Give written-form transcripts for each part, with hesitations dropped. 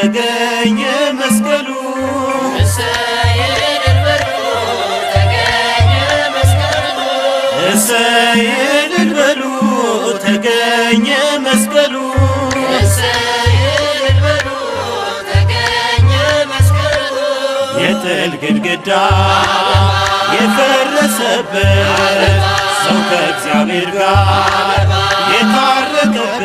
ተገኘ መስቀሉ እሰይ እልል በሉ ተገኘ መስቀሉ እሰይ እልል በሉ ተገኘ መስቀሉ እሰይ እልል በሉ ተገኘ መስቀሉ የጥል ግድግዳ የፈረሰበት ሰው ከእግዚአብሔር ጋር የታረቀበት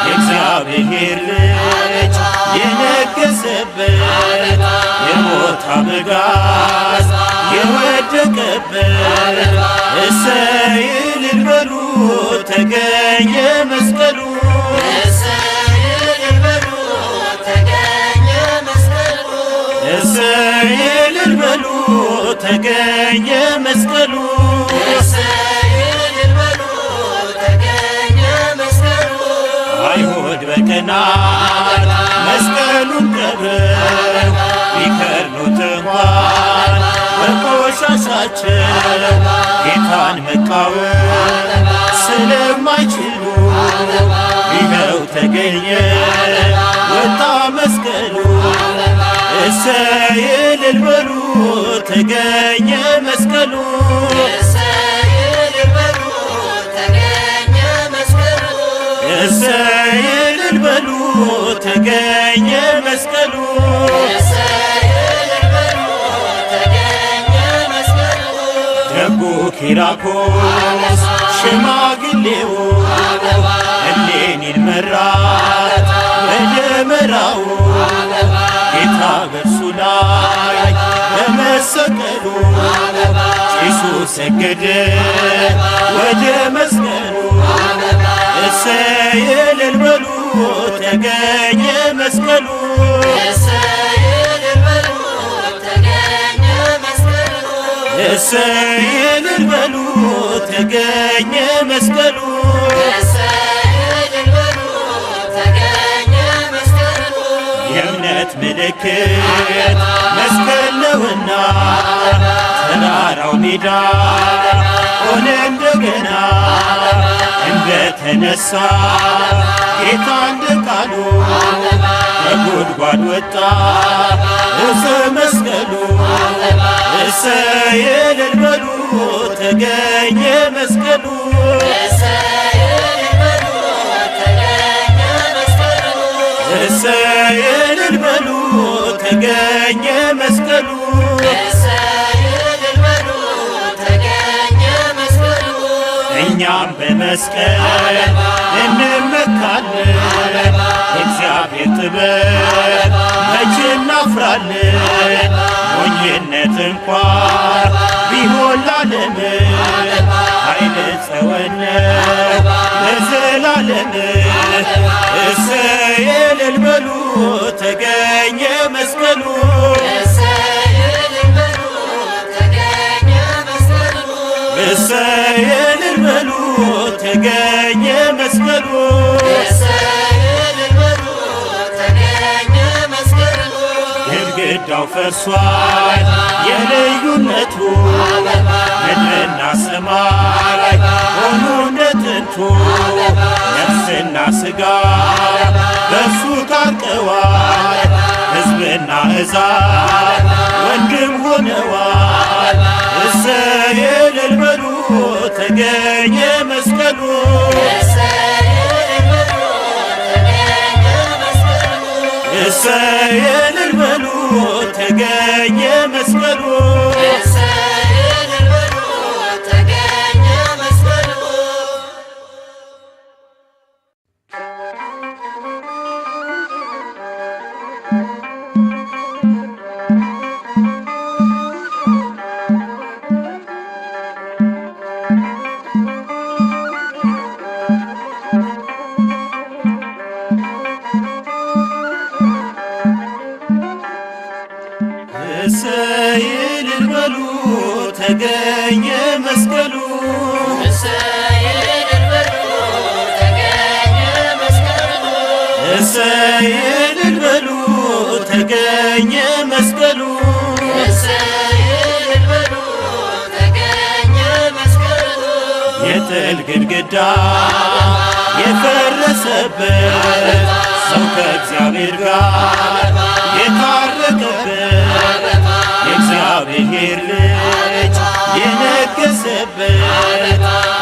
የእግዚአብሔር ልጅ የነገሰበት የሞት አበጋዝ የወደቀበት እሰይ እልል በሉ ተገኘ መስቀሉ እሰይ እልል በሉ ተገኘ መስቀሉ እሰይ እልል በሉ ተገኘ መስቀሉ እሰይ እልል በሉ ተገኘ መስቀሉ አይሁድ በቀናት መስቀሉን ቀብረው ቢከርኑት እንኳን በቆሻሻቸው ጌታን መቃወም ስለማይችሉ ይኸው ተገኘ ወጣ መስቀሉ እሰይ እልል በሉ ተገኘ መስቀሉ እሰይ እልል በሉ ተገኘ መስቀሉ እሰይ እልል በሉ ተገኘ መስቀሉ እሰይ እልል በሉ ተገኘ መስቀሉ ደጉ ኪራኮስ ሽማግሌው እሌኒን መራት በደመራው ጌታ በእርሱ ላይ በመሰቀሉ ጭሱ ሰገደ ወደ መስቀሉ እሰይ እልል በሉ ተገኘ መስቀሉ እሰይ እልል በሉ ተገኘ መስቀሉ እሰይ እልል በሉ ተገኘ መስቀሉ እሰይ እልል በሉ ተገኘ መስቀሉ የእምነት ምልክት መስቀል ነውና ተራራው ሜዳ ሆነ እንደገና እንደተነሳ ጌታ እንደ ቃሉ ከጉድጓድ ወጣ እፀ መስቀሉ እሰይ እልል በሉ ተገኘ መስቀሉ እሰይ እልል በሉ ተገኘ መስቀሉ እሰይ እልል በሉ ተገኘ መስቀሉ እሰይ እልል በሉ ተገኘ መስቀሉ እኛም በመስቀል እንመካለን እግዚአብሔር ጥበብ መቼ እናፍራለን ሞኝነት እንኳን ቢሆን ላለም ኃይለ ጸወነ ለዘላለም እሰይ እልል በሉ ተገኘ መስቀሉ እሰይ እልል በሉ ተገኘ መስቀሉ እሰይ እልል በሉ ተገኘ መስቀሉ እሰይ እልል በሉ ተገኘ መስቀሉ ግድግዳው ፈርሷል የልዩነቱ ምድርና ሰማይ ሆኖ እንደ ጥንቱ ነፍስና ሥጋ በእርሱ ታርቀዋል ሕዝብና አሕዛብ ወንድም ሆነዋል እሰይ እልል በሉ ተገኘ መስቀሉ እሰይ እልል በሉ ተገኘ መስቀሉ እሰይ እልል በሉ ተገኘ መስቀሉ እሰይ እልል በሉ ተገኘ መስቀሉ እሰይ እልል በሉ ተገኘ መስቀሉ እሰይ እልል በሉ ተገኘ መስቀሉ እሰይ እልል በሉ ተገኘ መስቀሉ እሰይ እልል በሉ ተገኘ መስቀሉ የጥል ግድግዳ የፈረሰበት ሰው ከእግዚአብሔር ጋር የታረቀበት የእግዚአብሔር ልጅ የነገሰበት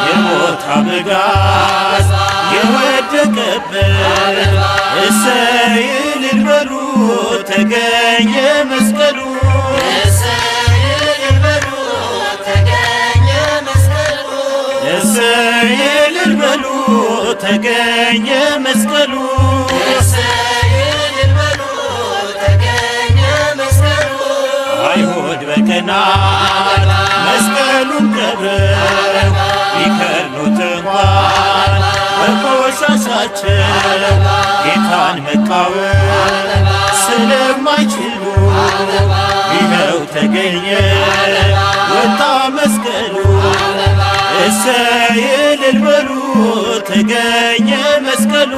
የሞት አበጋዝ የወደቀበት እሰይ እልል በሉ ተገኘ መስቀሉ እሰይ እልል በሉ ተገኘ መስቀሉ አይሁድ በቀናት መስቀሉን ቀብረው ቢከርኑት እንኳን በቆሻሻቸው ጌታን መቃወም ስለማይችሉ ይኸው ተገኘ ወጣ መስቀሉ እሰይ እልል በሉ ተገኘ መስቀሉ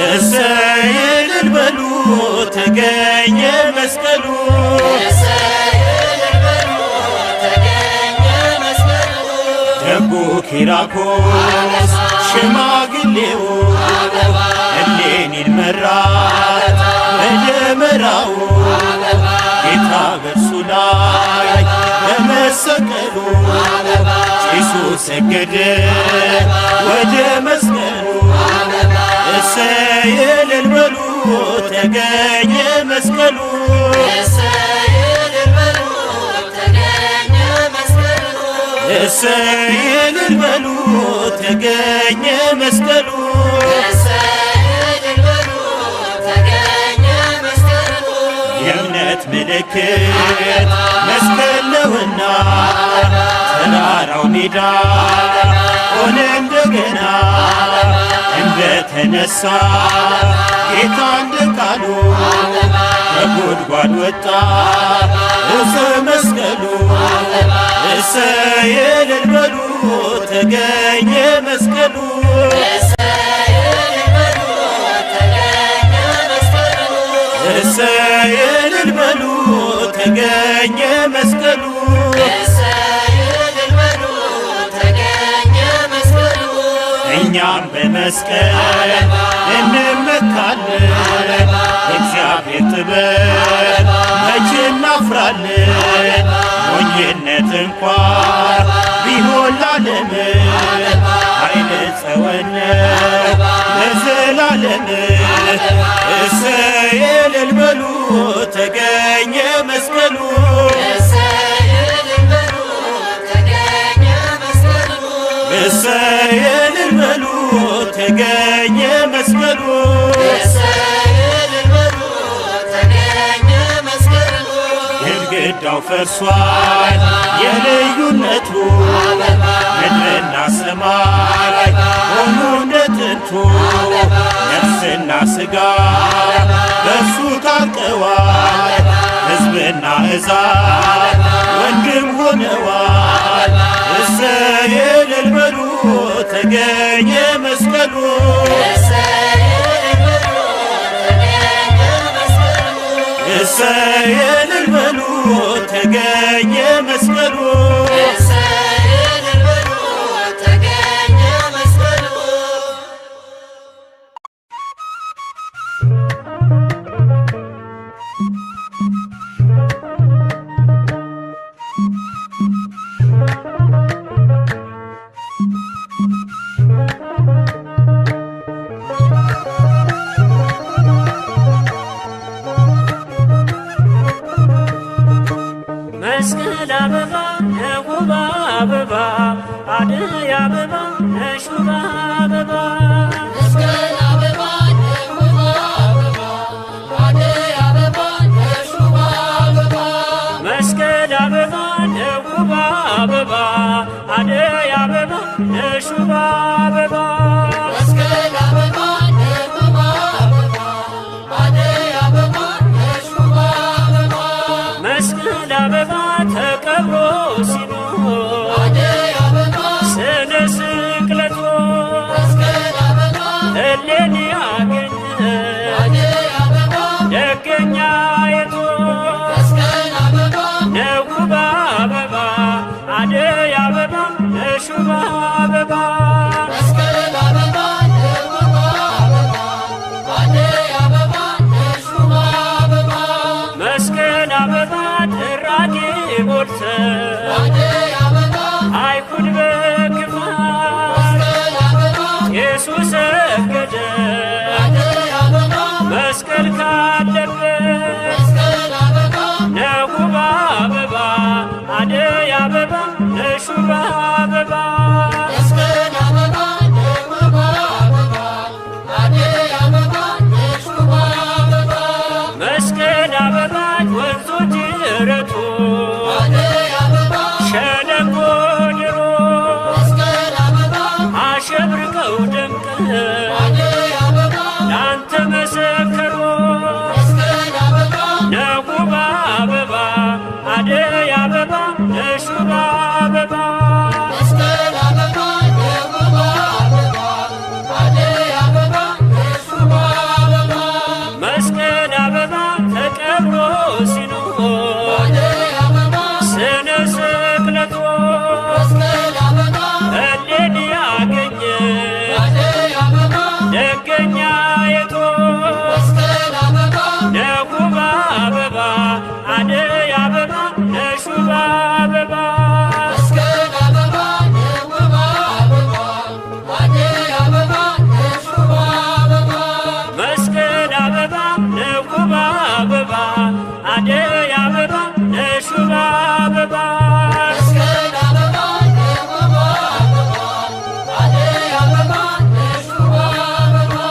እሰይ እልል በሉ ተገኘ መስቀሉ ደጉ ኪራኮስ ሽማግሌው እሌኒን መራት በደመራው ጌታ በእርሱ ላይ በመሰቀሉ ጭሱ ሰገደ ወደ መስቀሉ እሰይ እልል በሉ ተገኘ መስቀሉ እሰይ እልል በሉ ተገኘ መስቀሉ የእምነት ምልክት መስቀል ነውና ተራራው ሜዳ ሆነ እንደገና እንደተነሳ ጌታ እንደ ቃሉ ከጉድጓድ ወጣ ዕፀ መስቀሉ እሰይ እልል በሉ ተገኘ መስቀሉ እሰይ እልል በሉ ተገኘ መስቀሉ እኛም በመስቀል እንመካለን እግዚአብሔር ጥበብ መቼ እናፍራለን ሞኝነት እንኳን ቢሆን ላለም ኃይለ ጸወነ ለዘላለም እሰይ እልል በሉ ተገኘ መስቀሉ እሰይ እልል በሉ ተገኘ መስቀሉ ግድግዳው ፈርሷል የልዩነቱ ምድርና ሰማይ ሆኑ እንደ ጥንቱ ነፍስና ሥጋ በእርሱ ታርቀዋል ሕዝብና አሕዛብ ወንድም ሆነዋል እሰይ እልል በሉ ተገኘ መስቀሉ እሰይ እልል በሉ ተገኘ መስቀሉ መስቀል አበባ ነውብ አበባ አደይ አበባ ነሹብ አበባ መስቀል አበባ ነውብ አበባ አደይ አበባ ነሹብ አበባ መስቀል አበባ ነውብ አበባ አደይ አበባ ነሹብ አበባ መስቀል አበባ ነውብ አበባ አደይ አበባ ነሹብ አበባ መስቀል አበባ ተቀብሮ ሲኖር አደይ አበባ ስለ ስቅለቱ መስቀል አበባ እሌኒ አገኘ አደይ አበባ ደገኛ የቱ መስቀል አበባ ነውብ አበባ አደይ አበባ ነሹብ አበባ አበባ ጥራጌ ሞልተ አደይ አበባ አይሁድ በክፋት መስቀል አበባ ቄሱ ሰገደ አደይ አበባ መስቀል ካለበት መስቀል አበባ ነጉባ አበባ አደይ አበባ ነሹባ አበባ መስቀል አበባ ደጉባ አበባ አደይ አበባ ነሹባ አበባ መስቀል አበባ ወንዙ ጅረቱ አደይ አበባ ሸለቆ ድሮ መስቀል አበባ አሸብርቀው ደምቀው አደይ አበባ ላንተ መሰከሩ መስቀል አበባ ነጉባ አበባ አደይ አበባ ነሹባ አበባ መስቀል አበባ ደጉባ አበባ አደይ አበባ ነሹባ አበባ መስቀል አበባ ተቀብሮ ሲኖር አደይ አበባ ስነ ስቅለቱ መስቀል አበባ እሌኒ ያገኘ አደይ አበባ ደገኛ የቶ መስቀል አበባ ነጉባ አበባ አደይ አበባ ነሹባ አበባ መስቀል አበባ ደጉባ አበባ አደይ አበባ ነሹባ አበባ መስቀል አበባ ነጉባ አበባ አደይ አበባ ነሹባ አበባ መስቀል አበባ ደጉባ አበባ አደይ አበባ ነሹባ አበባ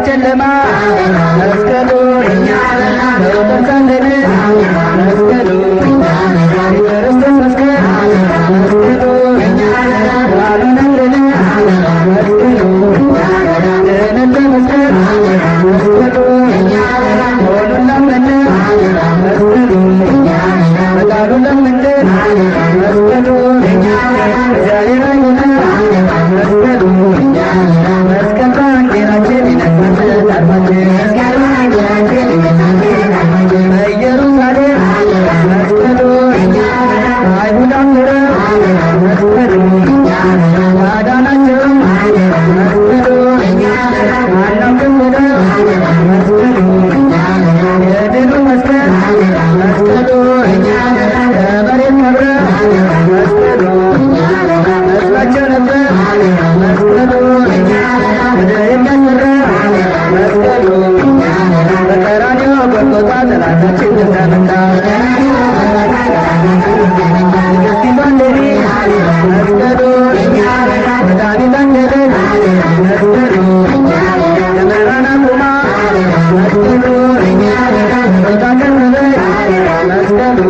ጨለማ መስቀሉ ተሳለን መስቀሉ ክርስቶስ መስቀል መስቀሉ ባሉነልን መስቀሉ ደህንነት መስቀል መስቀሉ ሆኑን ለምን መስቀሉ ፈቃዱ ለምን መስቀሉ እግዚአብሔር አይሆነ መስቀሉ መስቀል ባንዲራችን በኢየሩሳሌም መስቀሉ አይሁድ አምረ መስቀሉ አዳናቸው መስቀሉ አናውቅም ብለ መስቀሉ የድሉ መስቀል መስቀሉ ከመሬት ከብረ መስቀሉ መስሏቸው ነበር መስቀሉ ወደ የሚያስመራ መስቀሉ በቀራንዮ ጎልጎታ ጠላታችን ተመታ። ክርስቲያን ሌሊት መስቀሉ መድኃኒታችን መስቀሉ ደመራን አቁማ መስቀሉ ሮጣ ቀረበች መስቀሉ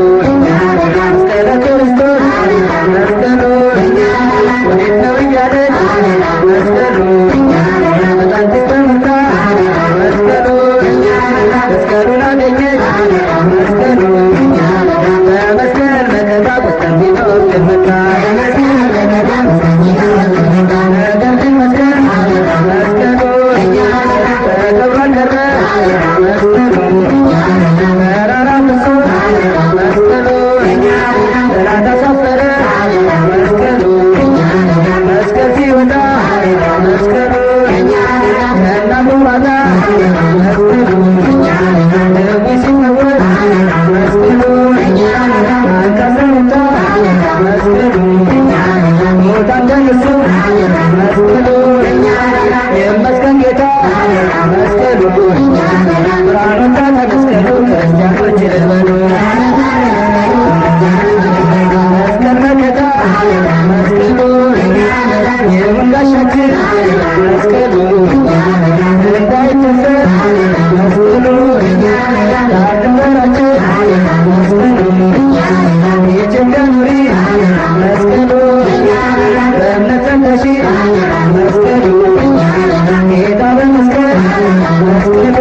መስቀለ ክርስቶስ መስቀሉ ወዴት ነው እያለች መስቀሉ በጣም ተመታ መስቀሉ መስቀሉን አገኘች መስቀሉ በመስቀል መከታ ቆስጠንጢኖስ ተመታ። ነገር ግን መስቀል መስቀሉ ተከብሯል ቀረ መስቀሉ የኢትዮጵያ ኑሪ መስቀሉ በእምነት ጸንተሽ መስቀሉ ጌታ በመስቀል መስቀሉ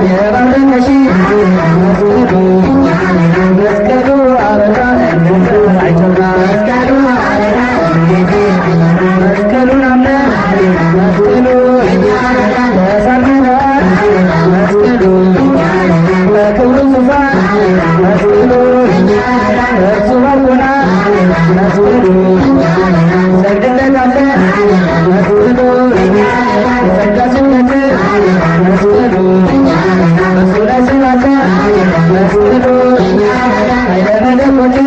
የባረከሽ መስቀሉ መስቀሉ አበራ አይቶና መስቀሉን አምነን መስቀሉ ተሳልመናል መስቀሉ በክብሩ ዙፋን መስቀሉ እርሱ ባርኮናል መስቀሉ ሰግድለታለን መስቀሉ የጸጋ ስምነት መስቀሉ በሱ ላይ ስላለ መስቀሉ ኃይለ መለኮት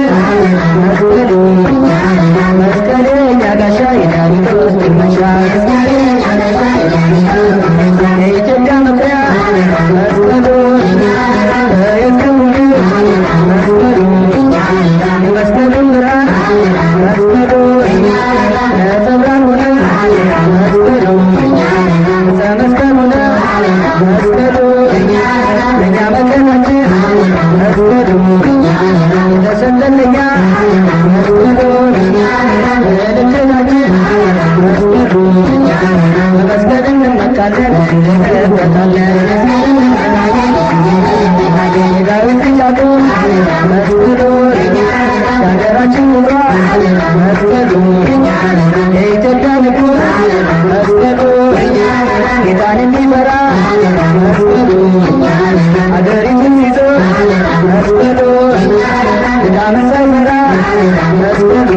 መስቀሉ መስቀሌ የእኛ ጋሻ የዳዊት መሻ የኢትዮጵያ መኩሪያ መስቀሉ የክብሩ መስቀሉ የመስቀሉን ብርሃን መስቀሉ ነጸብራቅ ሆነ መስቀሉ ዘመስቀል ሆነ መስቀሉ ለእኛ መከታችን መስቀሉ ተሰጠለኛ መስቀሉ ለልጅናችን መስቀሉ በመስቀል እንመካለን እንከተታለን የዳዊት ቅንጫቱ መስቀሉ የሀገራችን ውሯ መስቀሉ የኢትዮጵያ ንጉሥ መስቀሉ ጌታን የሚመራ መስቀሉ አገሪቱን ይዞ መስቀሉ ድካምን ሳይፈራ መስቀሉ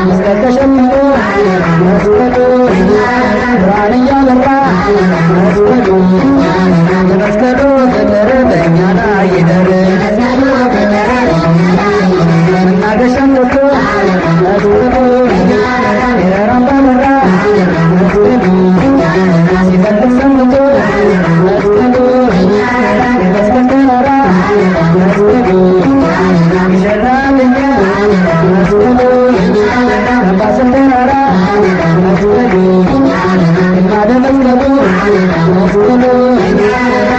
መስቀል ተሸምኖ መስቀሉ ብርሃን እያበራ መስቀሉ የመስቀሉ ፍቅር በእኛ ላይ ይደር መናገሻም ወጥቶ መስቀሉ የራምባ መራ መስቀሉ ሲፈልግ ሰምቶ መስቀሉ የመስቀል ተራራ መስቀሉ ይሸራልኛ መስቀሉ ነፋስን ተራራ መስቀሉ ግማደ መስቀሉ መስቀሉ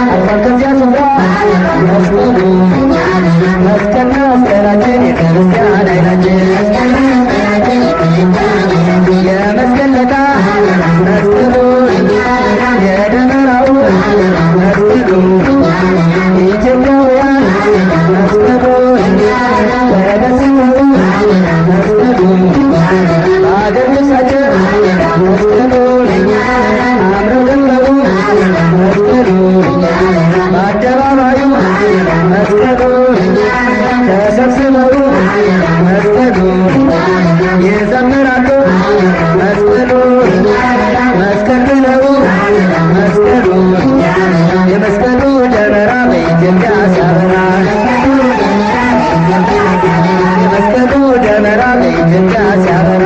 አልፏል ከዚያ ስፍራ መስቀሉ መስቀል መስቀላችን የክርስቲያን ኃይላችን የመስቀል ለታ መስቀሉ የደመራው መስቀሉ ኢትዮጵያውያን መስቀሉ ተደስመው መስቀሉ በአገር ልብሳቸው መስቀሉ አምረው ደምቀው መስቀሉ በአደባባዩ መስቀሉ ተሰብስበው መስቀሉ ይዘምራሉ መስቀሉ መስቀል ብለው መስቀሉ የመስቀሉ ደመራ በኢትዮጵያ ሲያበራ የመስቀሉ ደመራ በኢትዮጵያ ሲያበራ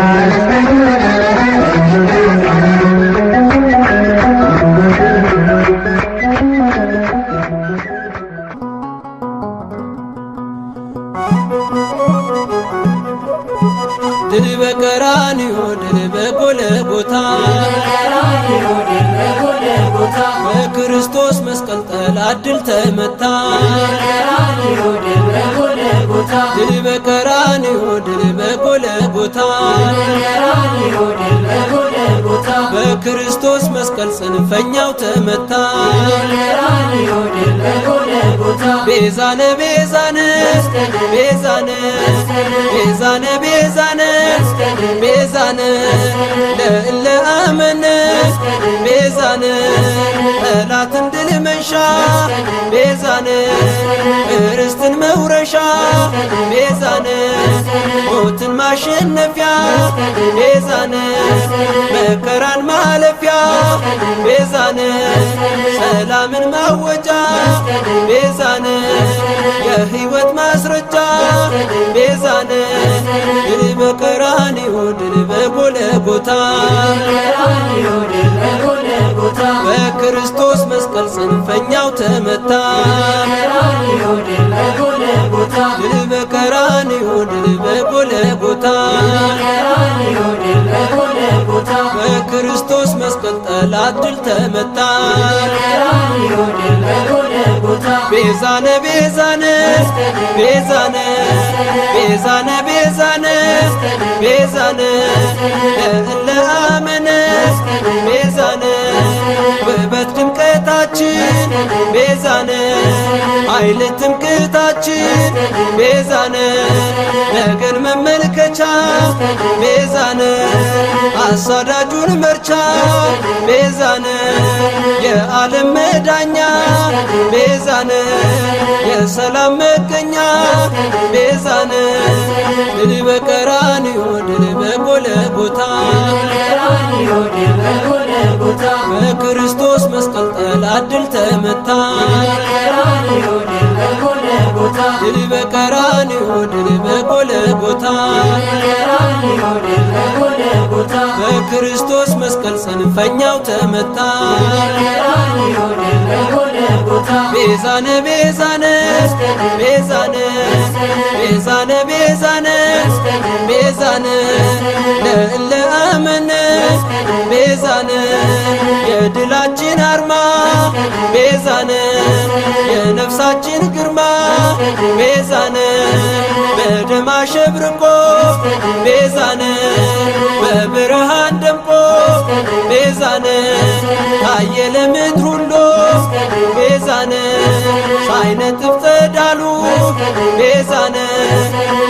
ድል በቀራንዮ ድል በጎልጎታ በክርስቶስ መስቀል ጠላት ድል ተመታ ድል በቀራንዮ ድል በጎልጎታ በክርስቶስ መስቀል ጽንፈኛው ተመታ ቤዛነ ቤዛነ ቤዛነ ቤዛነ ቤዛነ ቤዛነ ለእለ አመነ ቤዛነ ጠላትን ድል መንሻ ቤዛነ ርስትን መውረሻ ቤዛነ ሞትን ማሸነፊያ ቤዛነ መከራን ማለፊያ ቤዛነ ሰላምን ማወጃ ቤዛነ የሕይወት ማስረጃ ቤዛነ ድል በቀራንዮ ድል በጎልጎታ በክርስቶስ መስቀል ጽንፈኛው ተመታ ድል በቀራንዮ ድል በጎልጎታ በክርስቶስ መስቀል ጠላት ድል ተመታ። ቤዛነ ቤዛነ ቤዛነ ቤዛነ ቤዛነ ቤዛነ ለእለ አመነ ቤዛነ ውበት ድምቀታችን ቤዛነ ኃይል ትምክህታችን ቤዛነ ነገን መመልከቻ ቤዛነ አሳዳጁን መርቻ ቤዛነ የዓለም መዳኛ ቤዛነ የሰላም መገኛ ቤዛነ ድል በቀራንዮ ድል በጎልጎታ በክርስቶስ መስቀል ጠላት ድል ተመታ። ድል በቀራንዮ ድል በጎልጎታ በክርስቶስ መስቀል ሰንፈኛው ተመታ። ቤዛነ ቤዛነ ቤዛነ ቤዛነ ቤዛነ ቤዛነ ለእለ አመነ ቤዛነ የድላችን አርማ ቤዛነ የነፍሳችን ግርማ ቤዛነ በደም አሸብርቆ ቤዛነ በብርሃን ደምቆ ቤዛነ ታየ ለምድር ሁሉ ቤዛነ ሳይነጥፍ ጸዳሉ ቤዛነ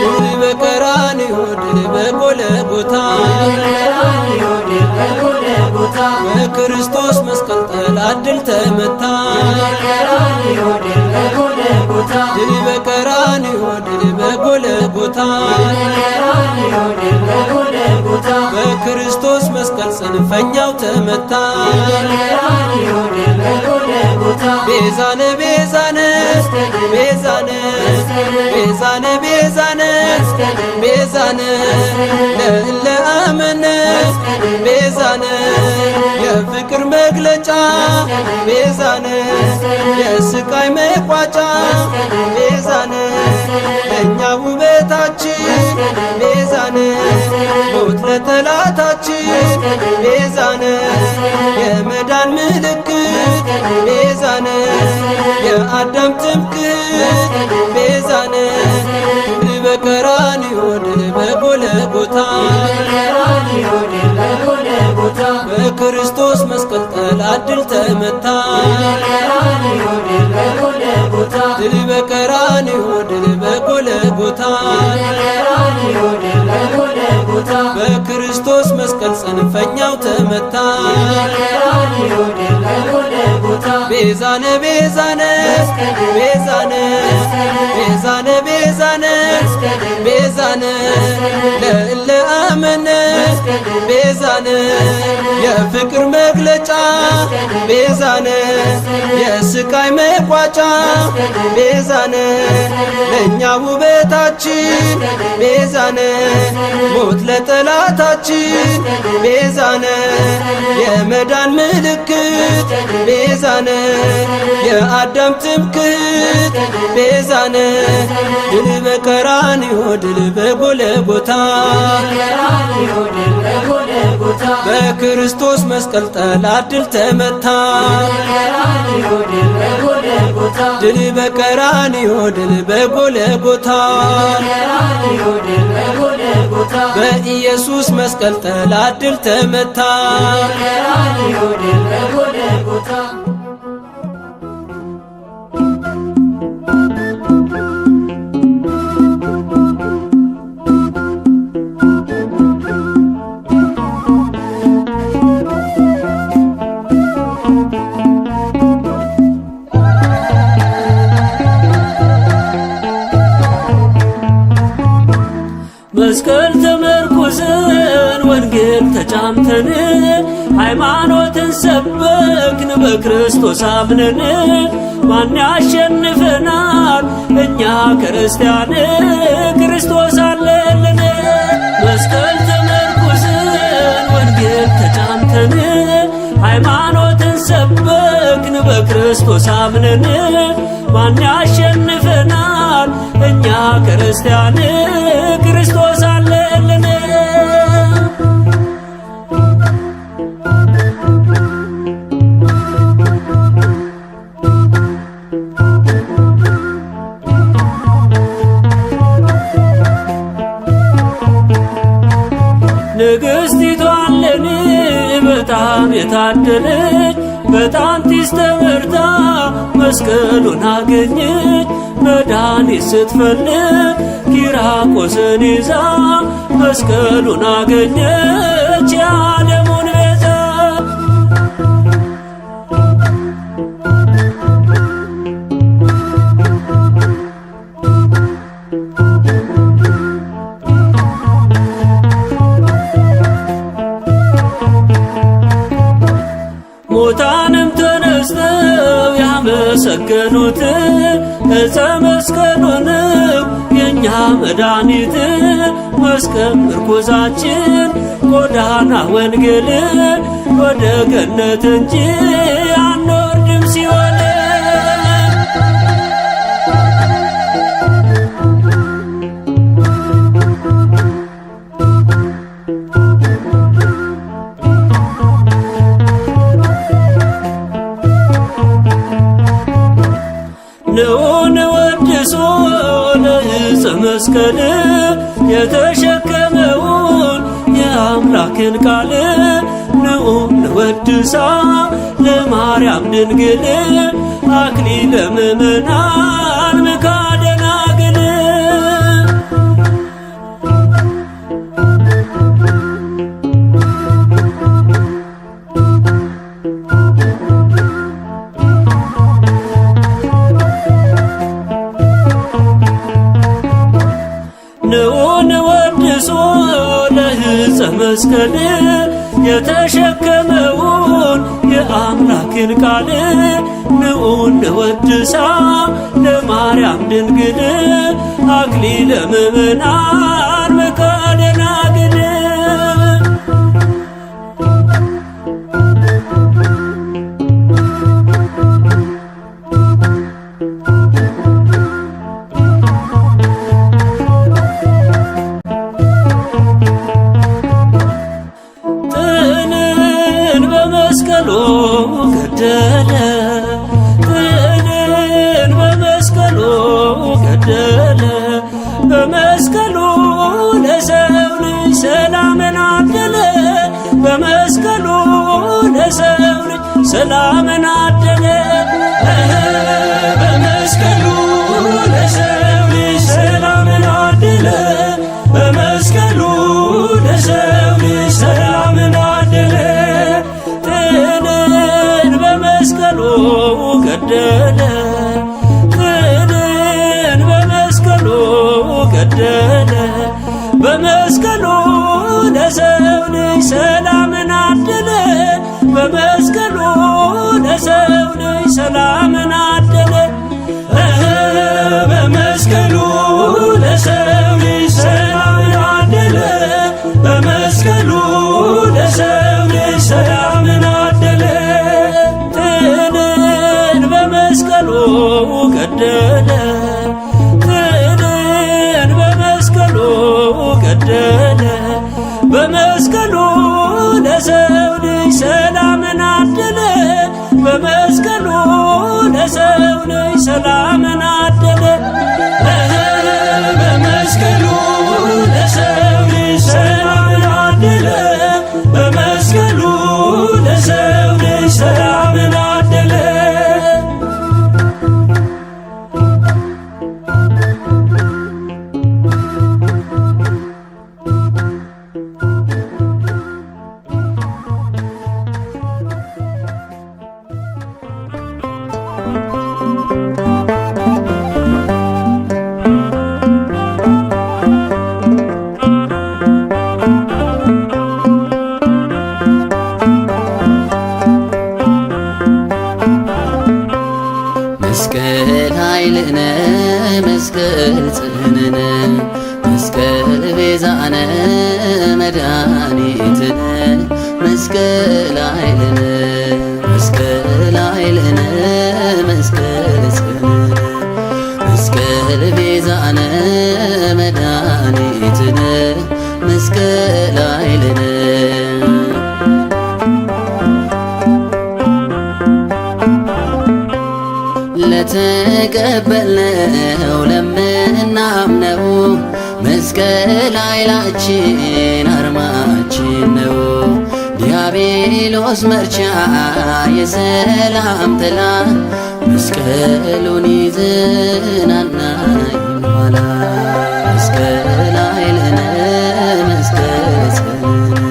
ድል በቀራንዮ ድል በጎልጎታ በክርስቶስ መስቀል ጠላት ድል ተመታ። ድል በቀራንዮ ድል በጎልጎታ በክርስቶስ መስቀል ሰንፈኛው ተመታ። ቤዛነ ቤዛነ ቤዛነ ቤዛነ ቤዛነ ቤዛነ ለእለ አመነ ቤዛነ የፍቅር መግለጫ ቤዛነ የስቃይ መቋጫ ቤዛነ ለእኛ ውበታችን ቤዛነ ሞት ለጠላታችን ቤዛነ የመዳን ምልክት ቤዛነ የአዳም ትምክህት ቤዛነ ድል በቀራንዮ ድል በጎልጎታ በክርስቶስ መስቀል ጠላት ድል ተመታ። ድል በቀራንዮ ድል በጎልጎታ በክርስቶስ መስቀል ጽንፈኛው ተመታ። ቤዛነ ቤዛነ ቤዛነ ቤዛነ ቤዛነ ቤዛነ ለእለ አመነ ቤዛነ የፍቅር መግለጫ ቤዛነ የስቃይ መቋጫ ቤዛነ ለእኛ ውበታችን ቤዛነ ሞት ለጠላታችን ቤዛነ የመዳን ምልክት ቤዛነ የአዳም ትምክህት ቤዛነ ድል በቀራንዮ ድል በጎልጎታ በክርስቶስ መስቀል ጠላት ድል ተመታ። ድል በቀራንዮ ድል በጎልጎታ በኢየሱስ መስቀል ጠላት ድል ተመታ። መስቀል ተመርኩዘን ወንጌል ተጫምተን ሃይማኖትን ሰበክን በክርስቶስ አምነን ማን ያሸንፈናል እኛ ክርስቲያን ክርስቶስ አለልን። መስቀል ተመርኩዘን ወንጌል ተጫምተን ሃይማኖትን ሰበክን በክርስቶስ አምነን ማን ያሸንፈናል እኛ ክርስቲያን ክርስቶስ አለልን። በጣም የታደለች በጣንቲስ ተመርታ መስቀሉን አገኘች። መድኃኒት ስትፈልግ ኪራቆስን ይዛ መስቀሉን አገኘች የዓለሙን ቤዛ። ሙታንም ተነስተው ያመሰገኑት ዕፀ መስቀሉንም የእኛ መድኃኒት መስቀል ምርኩዛችን ጎዳና ወንጌል ወደ ገነት እንጂ አንወርድም ሲኦል። ንዑን ወድሶ ለዕፀ መስቀል የተሸከመውን የአምላክን ቃል ንዑን ወድሳ ለማርያም ድንግል አክሊለ ምእመናን ምክሐ ደናግል። ንዑን ወድሶ ለዕፀ መስቀል የተሸከመውን የአምላክን ቃል ንዑን ወድሳ ለማርያም ድንግል አክሊለ ምእመናን ምክሐ ደናግል። በመስቀሉ ገደለ ጥልን በመስቀሉ ገደለ። በመስቀሉ ለሰው ልጅ ሰላምን አደለ። በመስቀሉ ለሰው ልጅ ሰላምን አደለ። በመስቀሉ ለሰው ልጅ ሰላምን አደለ። በመስቀሉ ለሰው ልጅ ሰላምን አደለ። በመስቀሉ ገደለ ጥልን በመስቀሉ ገደለ። በመስቀሉ ለሰው ልጅ ሰላምን አደለ። በመስቀሉ ለሰው ልጅ ሰላምን አደለ። በመስቀሉ ለሰው ልጅ ሰላምን አደለ። በመስቀሉ ለሰው ልጅ ሰላምን አደለ። በመስቀሉ ገደለ ጥልን በመስቀሉ ገደለ። በመስቀሉ ለሰው ልጅ ሰላምን አደለ። በመስቀሉ ለሰው ልጅ ሰላምን አደለ። በመስቀሉ ለሰው ልጅ ሰላምን አደለ። በመስቀሉ ለሰው ልጅ ሰላምን አደለ። መስቀል ኃይልነ መስቀል ጽንዕነ መስቀል ቤዛነ መድኃኒትነ መስቀል ኃይልነ መስቀል ኃይልነ መስቀል ጽንዕነ መስቀል ቤዛነ መድኃኒትነ መስቀል ኃይልነ ለተቀበልነው ለምናምነው መስቀል ኃይላችን አርማችን ነው። ዲያብሎስ መርቻ የሰላም ጥላ መስቀሉን ይዘናናኝ ኋላ መስቀል ኃይልነ መስቀል ጽንዕነ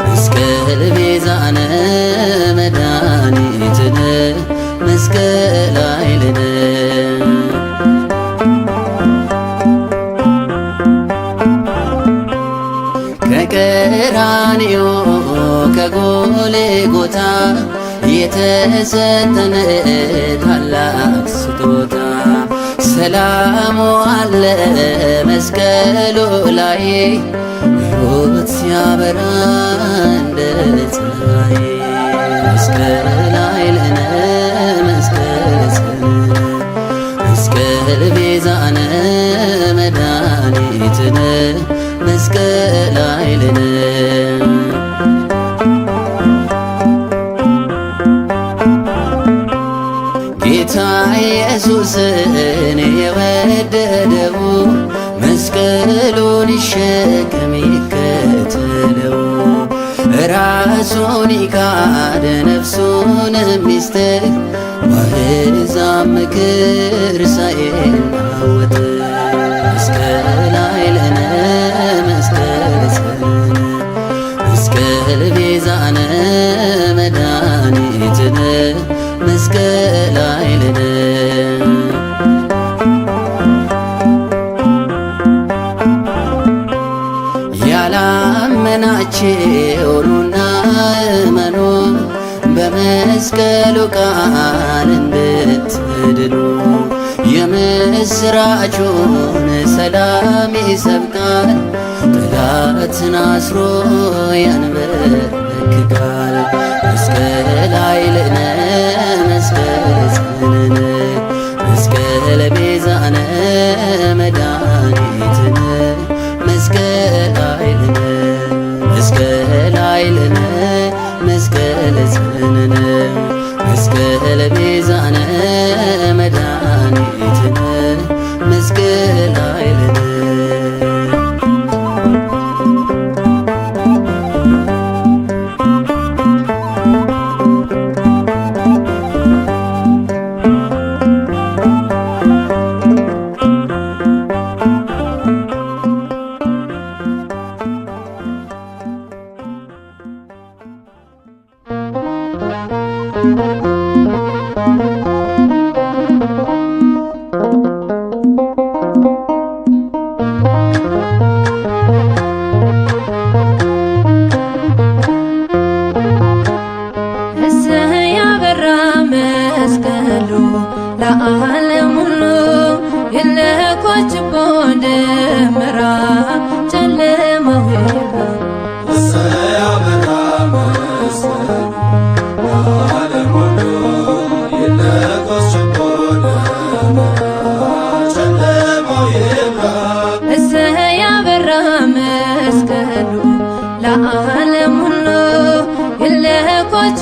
መስቀል ቤዛነ መድኃኒትነ መስቀል ኃይልነ ከቀራንዮ ከጎልጎታ የተሰጠን ታላቅ ስጦታ ሰላሙ አለ መስቀሉ ላይ ሕይወት ሲያበራ እንደ ፀሐይ መስቀል ኃይልነ መስቀል ጽንዕነ መስቀል ቤዛነ መድኃኒትነ መስቀል ኃይልነ ጌታ ኢየሱስን የወደደው መስቀሉን ይሸከም ይከተለው ራሱን ይካድ ነፍሱን ሚስጥር በአሕዛብ ምክር ሳይናወጥ መስቀል ኃይልነ መስቀል ጽንዕነ መስቀል ቤዛነ መድኃኒትነ መስቀል ኃይልነ ያላመናችሁ ኑና እመኑ በመስቀሉ ቃል እንድትድኑ የምስራቹን ሰላም ይሰብካል ጠላትን አስሮ ያንበረክካል መስቀል ኃይልነ መስቀል ጽንዕነ መስቀል ቤዛነ መድኃኒትነ መስቀል ኃይልነ መስቀል ኃይልነ መስቀል ጽንዕነ መስቀል ቤዛነ መድኃኒትነ መስቀል ኃይልነ ለዓለም ሁሉ የለኮች ደመራ ጨለማው ይብራ እሰይ አበራ መስቀሉ ለዓለም ሁሉ የለኮች ደመራ ጨለማው ይብራ እሰይ አበራ መስቀሉ ለዓለም ሁሉ የለኮች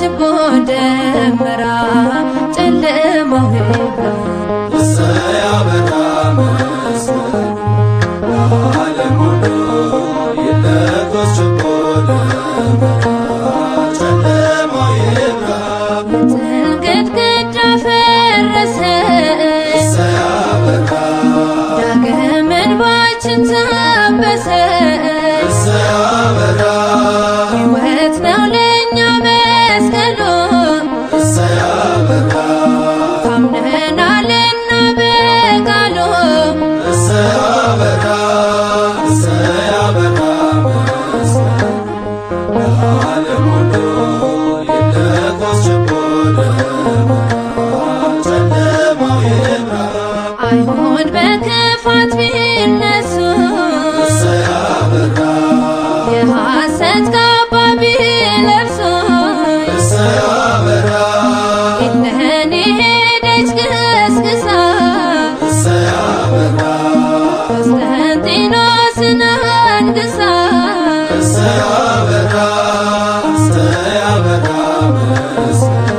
ደመራ ጨለማው ይብራ እሰይ አበራ መስቀሉ ለዓለም ሁሉ የለኮች ደመራ ጨለማው ይብራ የጥል ግድግዳ ፈረሰ እሰይ አበራ ዳግም እንባችን ታበሰ እሰይ አበራ ሕይወት ነው ለእኛ መስቀሉ እሰይ አበራ ታምነናልና በቃሉ እሰይ አበራ እሰይ አበራ መስቀሉ ለዓለም ሁሉ የለኮች ጨለማው ይብራ አይሁድ በክፋት ቢነሱ እሰይ አበራ የሐሰት ካባ ቢለብሱ እሰይ አበራ እነሆ ሄደች ገስግሳ እሰይ አበራ ቆስጠንጢኖስን አንግሳ እሰይ አበራ እሰይ አበራ መስቀሉ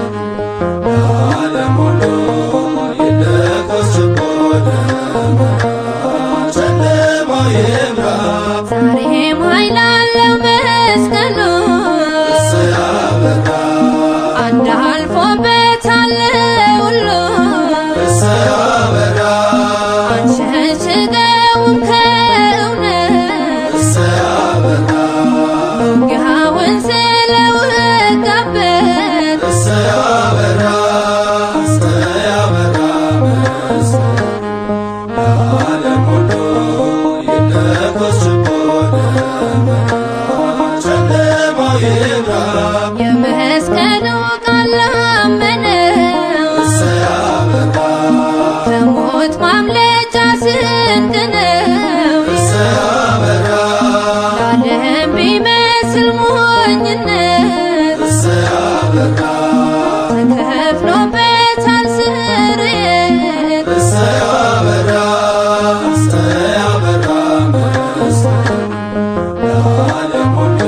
ለዓለም ሁሉ የለኮች ጨለማው ይብራ ዛሬም ኃይል አለው መስቀሉ ዓለም ሁሉ ይለኮስ ችቦ ደመራ ጨለማው ይብራ የመስቀሉ ቃል ላመነው እሰይ አበራ ከሞት ማምለጫ ስንቅ ነው። እሰይ አበራ ለዓለም ቢመስል ሞኝነት እሰይ አበራ ተከፍሎበታል ስርየት። እሰይ አበራ እሰይ አበራ መስቀል ለዓለም ሁሉ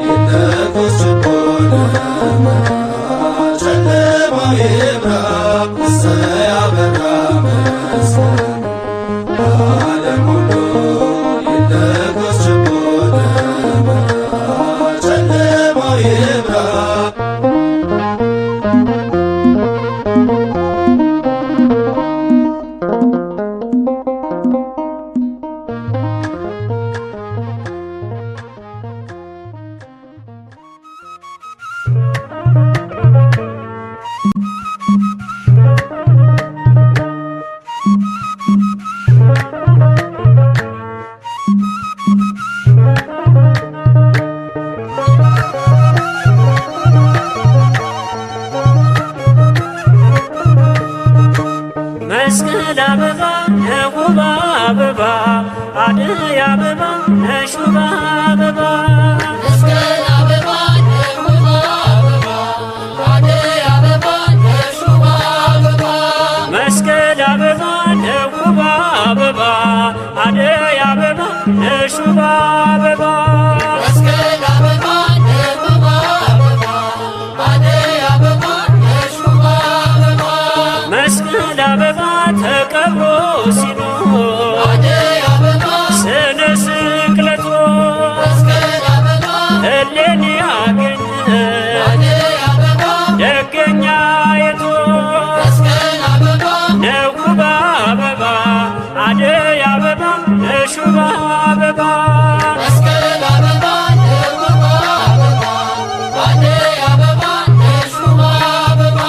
ይለኮስ ችቦ ደመራ ጨለማው ይብራ እሰይ አበራ መስቀል ለዓለም ሁሉ ይለኮስ ችቦ ደመራ ጨለማው ይብራ መስቀል አበባ ነውብ አበባ አደይ አበባ ነሹባ አበባ መስቀል አበባ ነውብ አበባ አደይ አበባ ነሹባ አበባ መስቀል አበባ ነውብ አበባ አደይ አበባ ነሹባ አበባ መስቀል አበባ ነውብ አበባ አደይ አበባ ነሹባ አበባ መስቀል አበባ ተቀብሮ ሲኖር አደይ አበባ ስነ ስቅለቱ መስቀል አበባ እሌኒ ያገኘ አደይ አበባ ደገኛ የቶ መስቀል አበባ ነውብ አበባ አደይ አበባ ነሹባ አበባ መስቀል አበባ ነውብ አበባ አደይ አበባ ነሹባ አበባ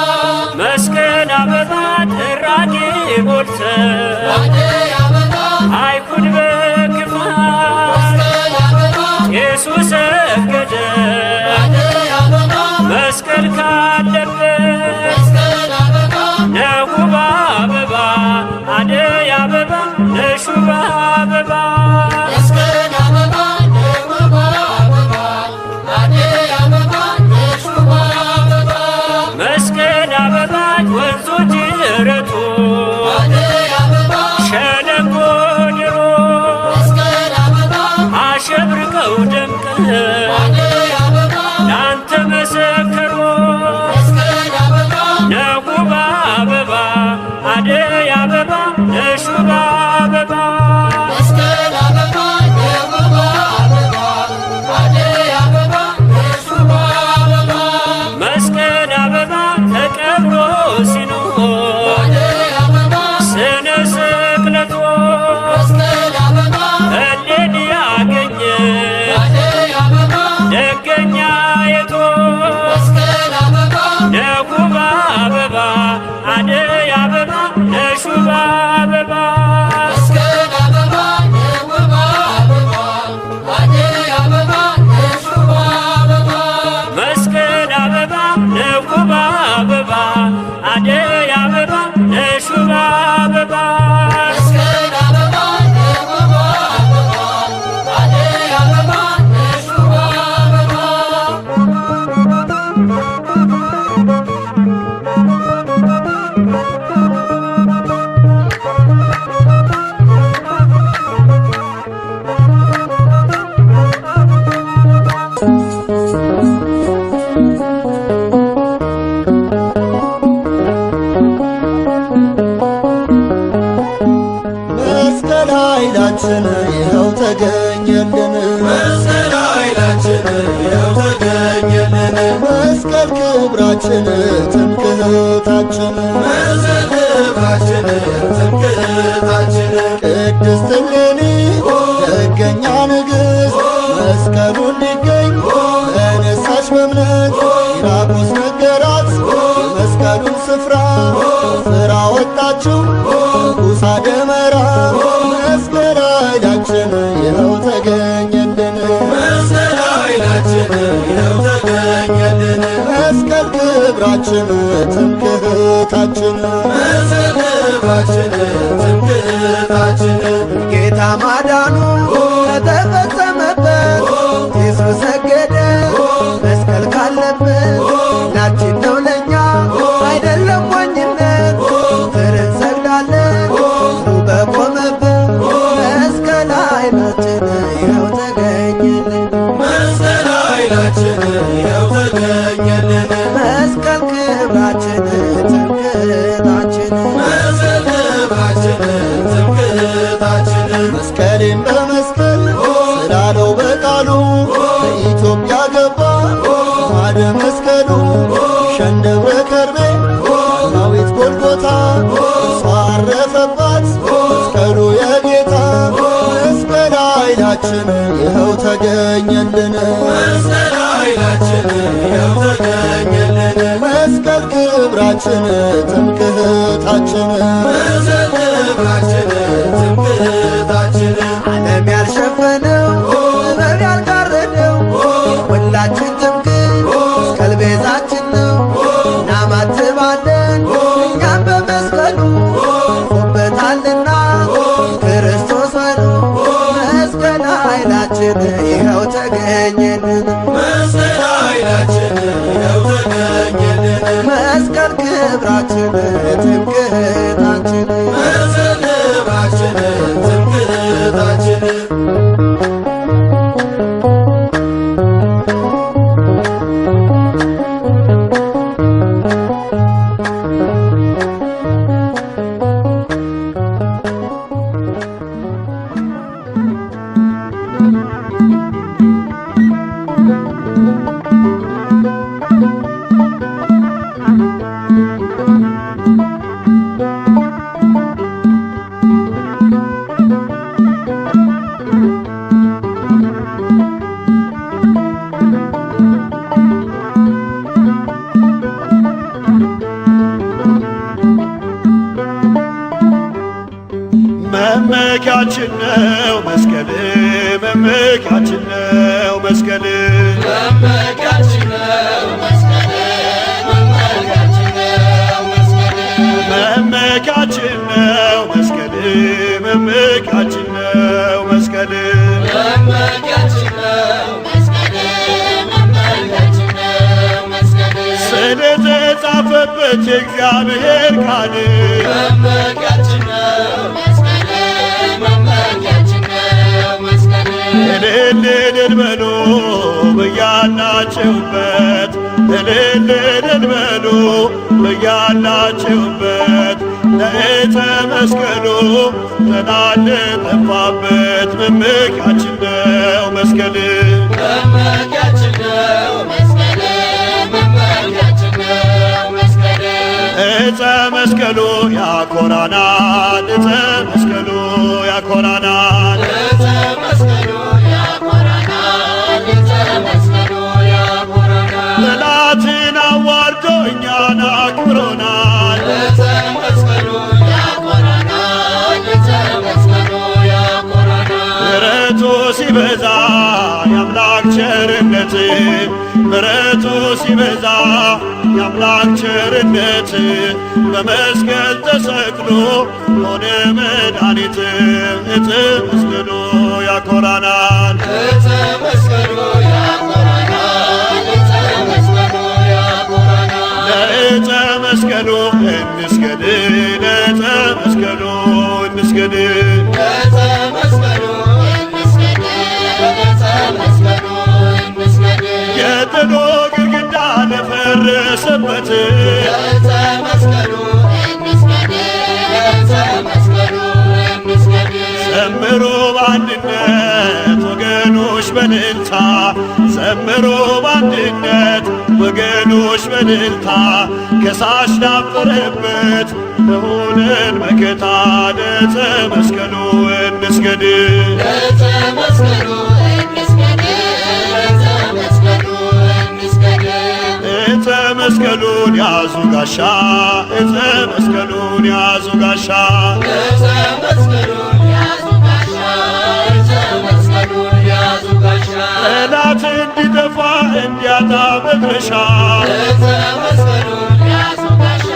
መስቀል አበባ ጥራጌ ሞልተ አደይ አበባ አይሁድ በክፋት መስቀል አበባ ቄሱ ሰገደ አደይ አበባ መስቀል ካለበት መስቀል አበባ ነውብ አበባ አደይ አበባ ነሹባ አበባ መስቀል አበባ ነውብ አበባ አደይ አበባ ነሹባ አበባ መስቀል አበባ ወንዞ ጅረቱ አደይ አበባ ሸለቆ ድሮ መስቀል አበባ አሸብርቀው ደምቀ አደይ አበባ ላንተ መሰከሮ መስቀል አበባ ነውብ አበባ አደይ አበባ ነሹባ አበባ መስቀል አበባ ነውብ አበባ አደይ አበባ ነሹባ አበባ መስቀል አበባ ተቀብሮ ሲኖር አደይ አበባ ስነ ስቅለቱ መስቀል አበባ እሌኒ ያገኘ አደይ አበባ ደገኛ የቶ መስቀል አበባ ነውብ አበባ አደይ አበባ ነሹባ አበባ መስቀል አበባ ነውብ አበባ አደይ አበባ ነሹባ አበባ መስቀል አበባ ነውብ አበባ አደይ አበባ ነሹባ አበባ መስቀል አበባ ነውብ አበባ አደይ አበባ ነሹባ አበባ መስቀል ኃይላችን ይኸው ተገኘልን። መስቀል ኃይላችን ይኸው ተገኘልን። መስቀል ክብራችን ትምክህታችን መስቀል ክብራችን ትምክህታችን ቅድስት እሌኒ ደገኛ ንግሥት መስቀሉ እንዲገኝ ተነሳሽ በእምነት ቂራቆስ ነገራት የመስቀሉን ስፍራ ስራ ወጣችው ንጉሣ ደመራ መስቀላችን ጌታ ማዳኑ ከተፈጸመበት ኢየሱስ ሰገደ መስቀል ካለበት ናችን ነው ለኛ አይደለም ሞኝነት ፍርን ሰግዳለን እሱ በቆመበት መስቀል ኃይላችን ይኸው ተገኘልን መስቀል ኃይላችን ይኸው ተገኘልን መስቀል ክብራችን ትምክህታችን መስቀል ክብራችን ትምክህታችን መስቀሌን በመስቀል ስላለው በቃሉ በኢትዮጵያ ገባ ማደ መስቀሉ ሸንደብረ ከርቤ ዳዊት ጎልጎታ እርሷ አረፈባት መስቀሉ የጌታ መስቀል ኃይላችን ይኸው ተገኘልን መስቀል ኃይላችን ይኸው ተገኘልን መስቀል ክብራችን ትምክህታችን መስቀል ክብራችን ትምክህታችን ዓለም ያልሸፈነው ጥበብ ያልጋረደው ሁላችን ትምክህት መስቀል ቤዛችን ነው እናማትባለን እኛም በመስቀሉ አልፎበታልና ክርስቶስ በሉ መስቀል ኃይላችን ይኸው ተገኘልን መስቀል ኃይላችን ይኸው ተገኘልን መስቀል ክብራችን ትምክህታችን መስቀል ክብራችን ትምክህታችን መመኪያችን ነው መስቀል መመኪያችን ነው መስቀል መመኪያችን ነው መስቀል መመኪያችን ነው መስቀል መመኪያችን ነው መስቀል መመኪያችን ነው መስቀል መመኪያችን ነው መስቀል መመኪያችን ነው መስቀል ስለተጻፈበት የእግዚአብሔር ቃል መመኪያችን ነው መስቀል መመኪያችን ነው መስቀል እልል እልል በሉ በያላችሁበት እልል እልል በሉ በያላችሁበት ለዕፀ መስቀሉ ጠላት ለጠፋበት መመኪያችን ነው መስቀል መመኪያችን ነው መስቀል መመኪያችን ነው መስቀል ዕፀ መስቀሉ ያኮራናል ዕፀ መስቀሉ ያኮራናል ዕፀ መስቀሉ ያኮራናል ዕፀ መስቀሉ ያኮራናል ጠላትን አዋርዶ እኛን አክብሮናል ዕፀ መስቀሉ ያኮራናል ዕፀ መስቀሉ ያኮራናል ምሕረቱ ሲበዛ የአምላክ ቸርነት ምሕረቱ ሲበዛ የአምላክ ቸርነት በመስቀል ተሰቅሎ ሆነ መድኃኒት ዕፀ መስቀሉ ያኮራናል ዕፀ መስቀሉ ያኮራናል ዕፀ መስቀሉ ያኮራናል ለዕፀ መስቀሉ እንስገድ ለዕፀ መስቀሉ እንስገድ ዕፀ መስቀሉ እንስገድ ዕፀ መስቀሉ እንስገድ የጥሎ ግድግዳ ለፈረሰበት ዕፀ መስቀሉ እንስገድ ዕፀ መስቀሉ እንስገድ ዘምሩ በአንድነት ወገኖች በእልልታ ዘምሩ በአንድነት ወገኖች በእልልታ ከሳሽ ላፈረበት ለሆነን መከታ ለዕፀ መስቀሉ እንስገድ ዕፀ መስቀሉ እንስገድ ዕፀ መስቀሉ እንስገድ ዕፀ መስቀሉን ያዙ ጋሻ ዕፀ መስቀሉን ያዙ ጋሻ ዕፀ መስቀሉን ያዙ ጋሻ ዕፀ መስቀሉን ያዙ ጋሻ ጠላት እንዲጠፋ እንዲያጣ መድረሻ ዕፀ መስቀሉን ያዙ ጋሻ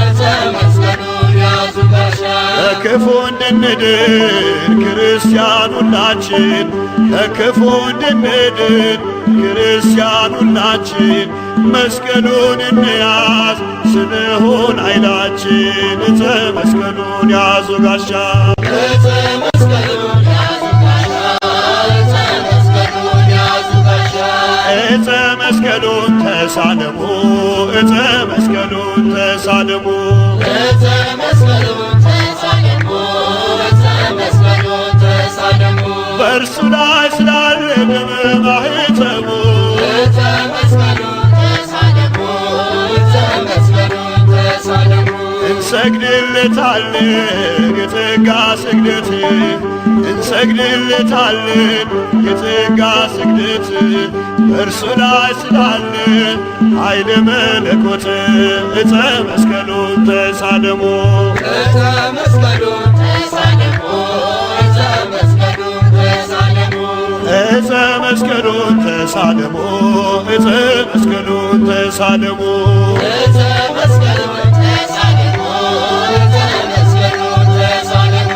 ዕፀ መስቀሉን ያዙ ጋሻ በክፉ እንድን እንድንድን ክርስቲያን ሁላችን ከክፉ እንድንድን ክርስቲያን ሁላችን መስቀሉን እንያዝ ስንሆን ኃይላችን ዕፀ መስቀሉን ያዙ ጋሻ ዕፀ መስቀሉን ያዙ ጋሻ ዕፀ መስቀሉን ያዙ ጋሻ ዕፀ መስቀሉን ተሳለሙ ዕፀ መስቀሉን ተሳለሙ ዕፀ መስቀሉን ተሳለሙ ዕፀ መስቀሉን ተሳለሙ በእርሱ ላይ ስላለ ደመ ማኅተሙ ዕፀ መስቀሉን ተሳለሙ ዕፀ መስቀሉን ተሳለሙ እንሰግድለታለን የጸጋ ስግደት እንሰግድለታለን የጸጋ ስግደት በእርሱ ላይ ስላለ ኃይለ መለኮት ዕፀ መስቀሉን ተሳለሙ ዕፀ መስቀሉን ተሳለሙ ዕፀ መስቀሉን ተሳለሙ ዕፀ መስቀሉን ተሳለሙ ዕፀ መስቀሉን ተሳለሙ ዕፀ መስቀሉን ተሳለሙ ዕፀ መስቀሉን ተሳለሙ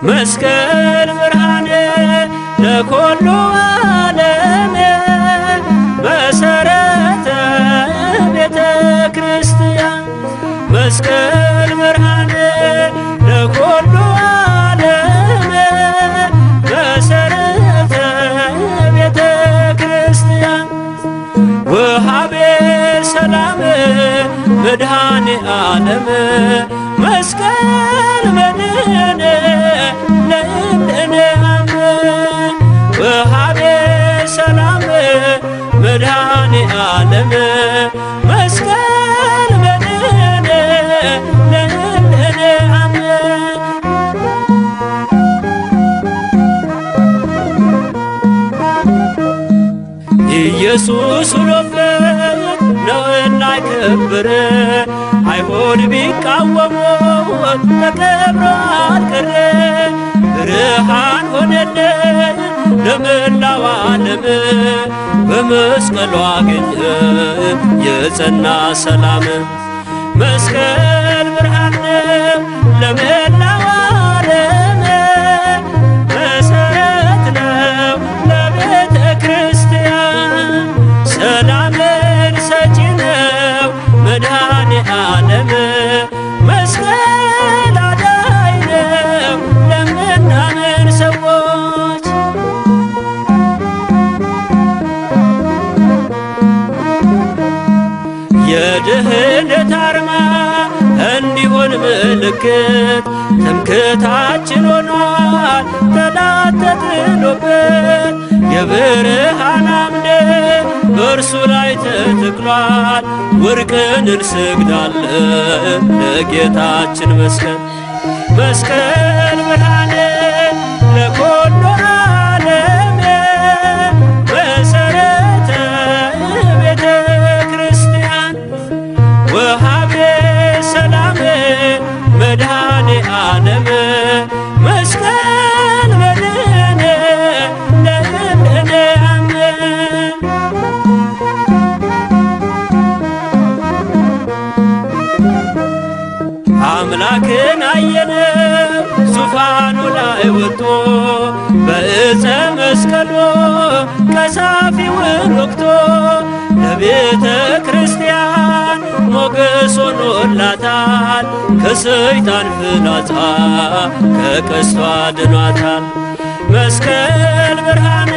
መስቀል ብርሃነ ለኩሉ ዓለም መሰረተ ቤተ ክርስቲያን መስቀል ብርሃነ ለኩሉ ዓለም መሰረተ ቤተ ክርስቲያን ወሃቤ ሰላም መድኃኔ ዓለም መስቀል መድኃኔ ወሃቤ ሰላም መድኃኔ ዓለም መስቀል መድኃኔ ለእምነ አምን ኢየሱስ ውሎበት ነውና የከበረ አይሁድ ቢቃወሙት ተከብሮ አልቀረ ብርሃን ሆነልን ለመላው ዓለም በመስቀሉ አገኘ የጸና ሰላም መስቀል ብርሃን ነው ለመላው ዓለም መሰረት ነው ለቤተ ክርስቲያን ሰላምን ሰጪ ነው መድኃኔ ዓለም መስቀል አዳኝ ነው ለምናምን ሰዎች የድህነት አርማ እንዲሆን ምልክት ትምክህታችን ሆኗል ጠላት ተጥሎበት የብርሃን አምድ በእርሱ ላይ ተተክሏል ወርቅን እንሰግዳለን ለጌታችን መስቀል መስቀል ብርሃን ለኩሉ ዓለም መሰረተ ቤተ ክርስቲያን ወሃቤ ሰላም መድኃኔ ዓለም መስቀል መድኃኔ ለእምነ አምን አምላክን አየነው ዙፋኑ ላይ ወጥቶ በዕፀ መስቀሉ ቀሳፊውን ወግቶ ለቤተ ክርስቲያን ሞገስ ሆኖላታል ከሰይጣን ፍላጻ ከቀስቷ ድኗታል መስቀል ብርሃን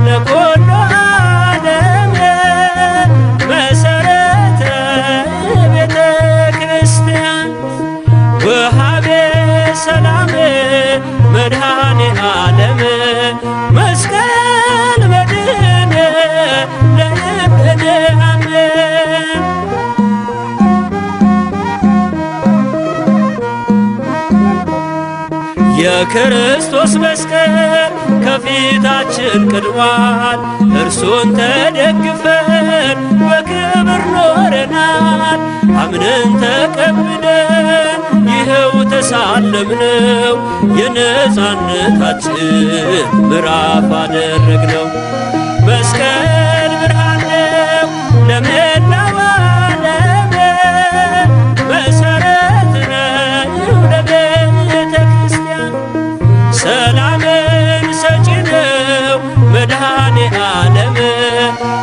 ለኩሉ ዓለም መሰረተ ቤተ ክርስቲያን ወሃቤ ሰላም መድኃኔ ዓለም መስቀል መድኃኔ የክርስቶስ መስቀል ከፊታችን ቀድሟል። እርሱን ተደግፈን በክብር ኖረናል። አምነን ተቀብለን ይኸው ተሳለምነው። የነፃነታችን ምዕራፍ አደረግነው። መስቀል ብርሃን ነው ለመላው ዓለም፣ መሠረት ነው ለቤተ ክርስቲያን። ሰላምን ሰጪ ነው መድኃኔ ዓለም፣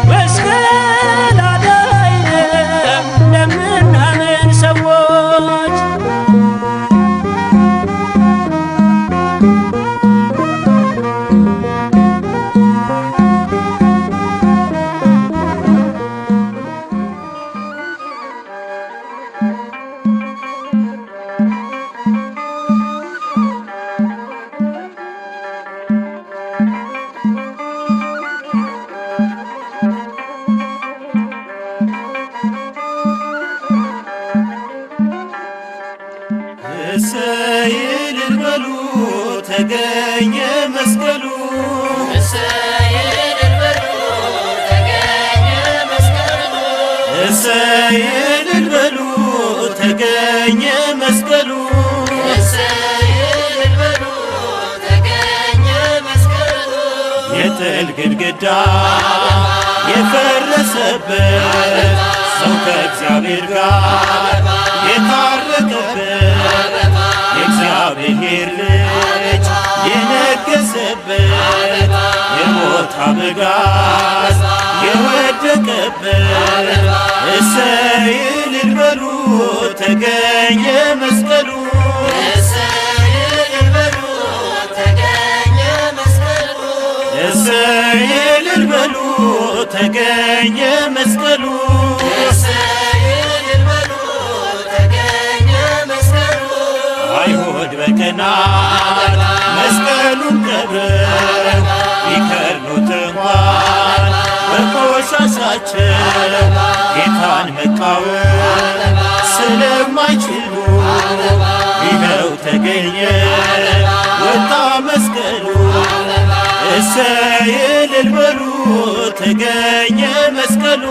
መስቀል አዳኝ ነው ለምናምን ሰዎች። እሰይ እልል በሉ ተገኘ መስቀሉ፣ እሰይ እልል በሉ ተገኘ መስቀሉ፣ እሰይ እልል በሉ ተገኘ መስቀሉ፣ እሰይ እልል በሉ ተገኘ መስቀሉ። የጥል ግድግዳ የፈረሰበት ሰው ከእግዚአብሔር ጋር የታረቀበት የእግዚአብሔር ልጅ የነገሰበት የሞት አበጋዝ የወደቀበት እሰይ እልል በሉ ተገኘ መስቀሉ፣ እሰይ እልል በሉ ተገኘ መስቀሉ፣ እሰይ እልል በሉ ተገኘ መስቀሉ፣ እሰይ እልል በሉ ተገኘ መስቀሉ። አይሁድ በቀናት መስቀሉን ቀብረው ቢከርኑት እንኳን በቆሻሻቸው ጌታን መቃወም ስለማይችሉ ይኸው ተገኘ ወጣ መስቀሉ። እሰይ እልል በሉ ተገኘ መስቀሉ፣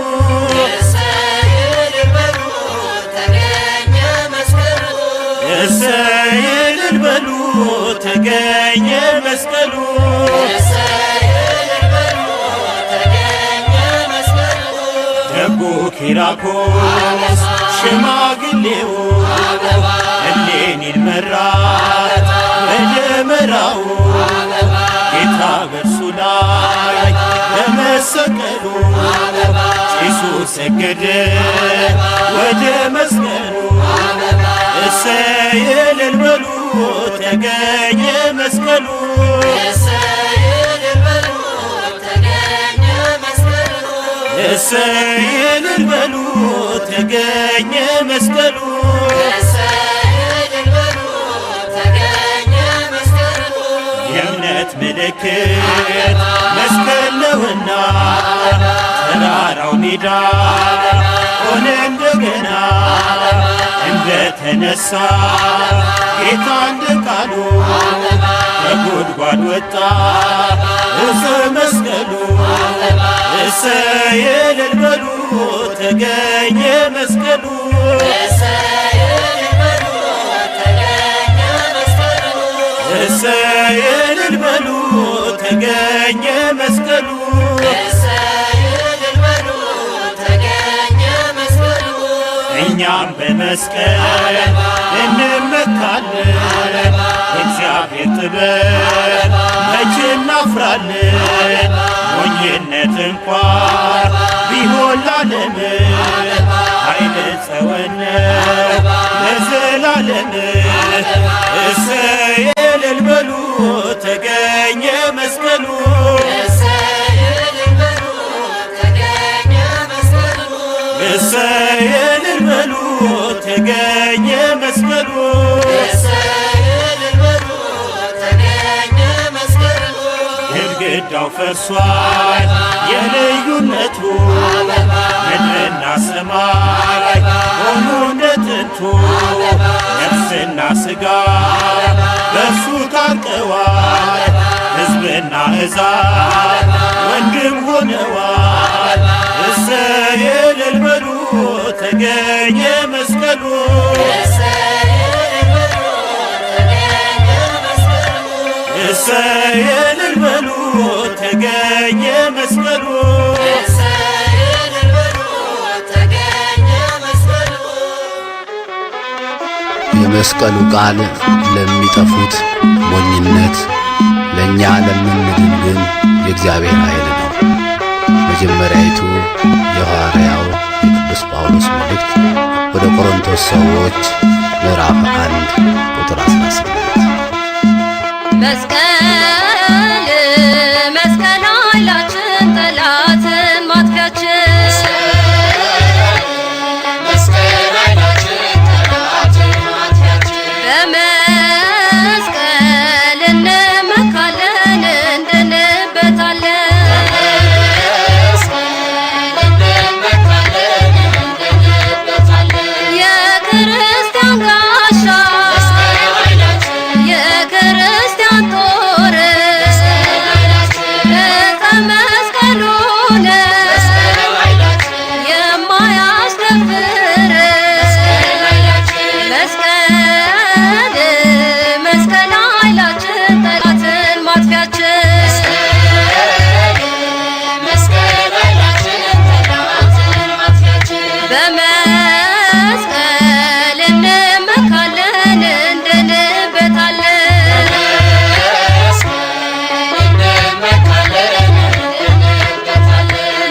እሰይ እልል በሉ ተገኘ መስቀሉ፣ እሰይ እልል በሉ ተገኘ መስቀሉ፣ እሰይ እልል በሉ ተገኘ መስቀሉ። ደጉ ኪራኮስ ሽማግሌው እሌኒን መራት በደመራው ጌታ በእርሱ ላይ በመሰቀሉ ጭሱ ሰገደ ወደ መስቀሉ። እሰይ እልል በሉ ተገኘ መስቀሉ፣ እሰይ እልል በሉ ተገኘ መስቀሉ፣ እሰይ እልል በሉ ተገኘ መስቀሉ፣ እሰይ እልል በሉ ተገኘ መስቀሉ። የእምነት ምልክት መስቀል ነውና ተራራው ሜዳ ሆነ እንደገና። እንደተነሳ ጌታ እንደ ቃሉ ከጉድጓድ ወጣ ዕፀ መስቀሉ። እሰይ እልል በሉ ተገኘ መስቀሉ፣ እሰይ እልል በሉ ተገኘ መስቀሉ፣ እሰይ እልል በሉ ተገኘ መስቀሉ፣ እሰይ እልል በሉ ተገኘ መስቀሉ። እኛም በመስቀል እንመካለን፣ እግዚአብሔር ጥበብ መቼ እናፍራለን። ሞኝነት እንኳን ቢሆን ላለም ኃይለ ጸወነ ለዘላለም። እሰይ እልል በሉ ተገኘ መስቀሉ፣ እሰይ እልል በሉ ተገኘ መስቀሉ፣ እሰይ እልል በሉ ተገኘ መስቀሉ፣ እሰይ እልል በሉ ተገኘ መስቀሉ። ግድግዳው ፈርሷል የልዩነቱ ምድርና ሰማይ ሆኑ እንደ ጥንቱ ነፍስና ሥጋ በእርሱ ታርቀዋል። ሕዝብና አሕዛብ ወንድም ሆነዋል። እሰይ እልል በሉ ተገኘ መስቀሉ። እሰይ እልል በሉ ተገኘ መስቀሉ። የመስቀሉ ቃል ለሚጠፉት ሞኝነት፣ ለእኛ ለምንድን ግን የእግዚአብሔር ኃይል ነው። መጀመሪያይቱ የሐዋርያው የቅዱስ ጳውሎስ መልእክት ወደ ቆሮንቶስ ሰዎች ምዕራፍ 1 ቁጥር 18 መስቀል መስቀል ኃይላችን ጠላትን ማጥፊያችን በመስቀል እንመካለን እንድንበታለን። የክርስቲያን ጋሻ የክርስቲያን ጦር ዕፀ መስቀሉ ነው የማያስደፍር መስቀል መስቀል ኃይላችን ጠላትን ማጥፊያችን በመስቀል እንመካለን እንድንበታለን።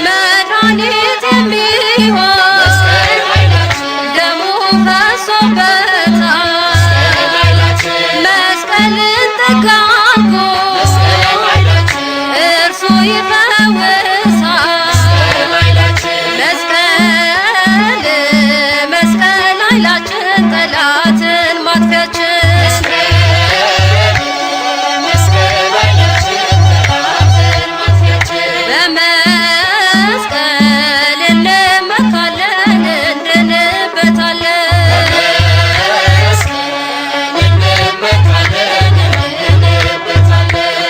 መድኃኒት የሚሆን ደሙ ፈሶበታል። መስቀልን ተጋርጎ እርሱ ይፈውሳል። መስቀል መስቀል ኃይላችን ጠላትን ማጥፊያችን በመስቀል እንመካለን እንድንበታለን።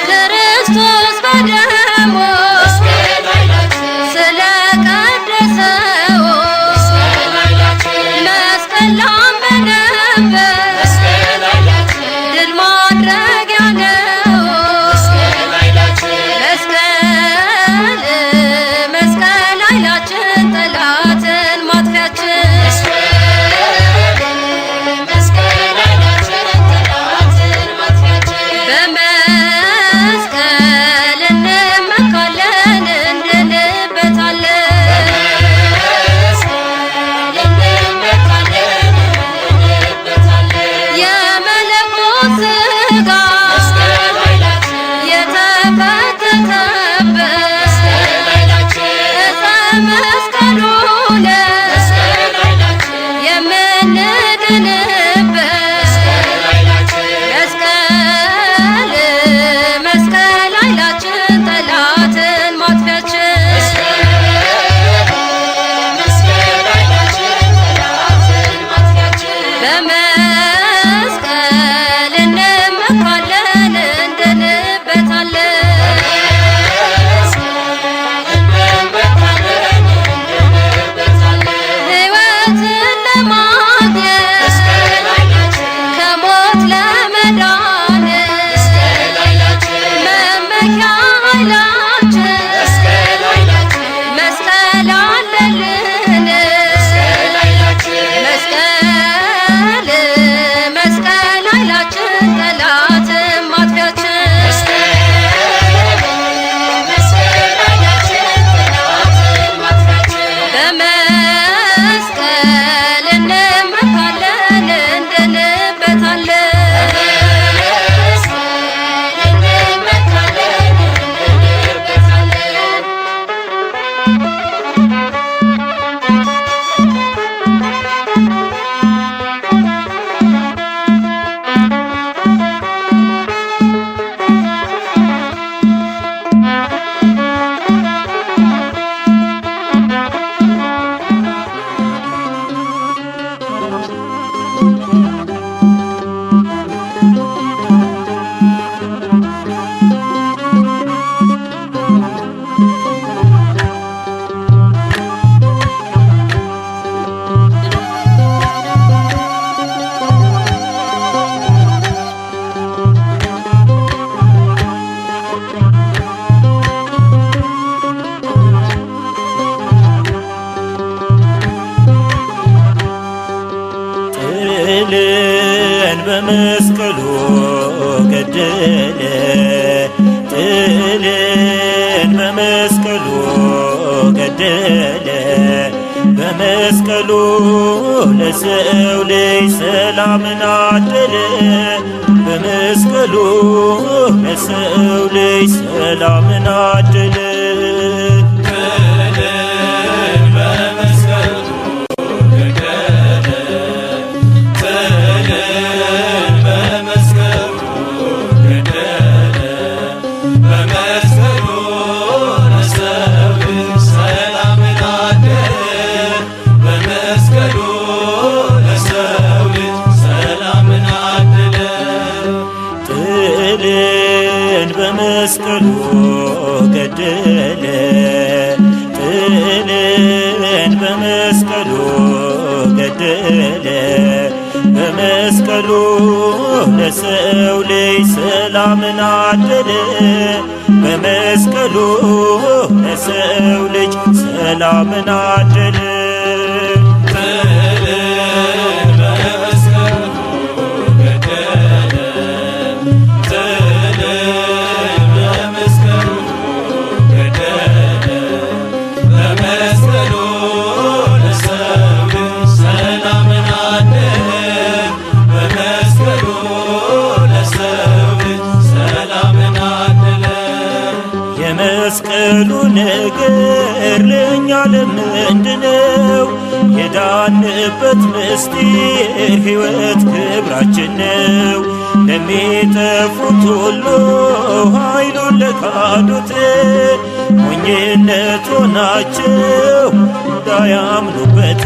ክርስቶስ በደሙ ስለቀደሰው መስቀል ላመነበት ድል ማድረጊያ ነው። መስቀል መስቀል ኃይላችን ጠላትን ማጥፊያችን በመስቀል እንመካለን እንድንበታለን። የመለኮት ሥጋ የተፈተተበት ዕፀ መስቀሉ ነው የምንድንበት መስቀል መስቀል ኃይላችን ጠላትን ማጥፊያችን በመስቀል እንመካለን እንድንበታለን። ገደለ በመስቀሉ ለሰው ልጅ ሰላምን አደለ በመስቀሉ ለሰው ልጅ ሰላምን አደለ በመስቀሉ ገደለ ጥልን በመስቀሉ ገደለ በመስቀሉ ለሰው ልጅ ሰላምን አደለ በመስቀሉ ለሰው ልጅ ሰላምን አደለ የመስቀሉ ነገር ለእኛ ለምንድነው? የዳንበት ምስጢር ሕይወት ክብራችን ነው። ለሚጠፉት ሁሉ ኃይሉን ለካዱት ሞኝነት ሆናቸው እንዳያምኑበት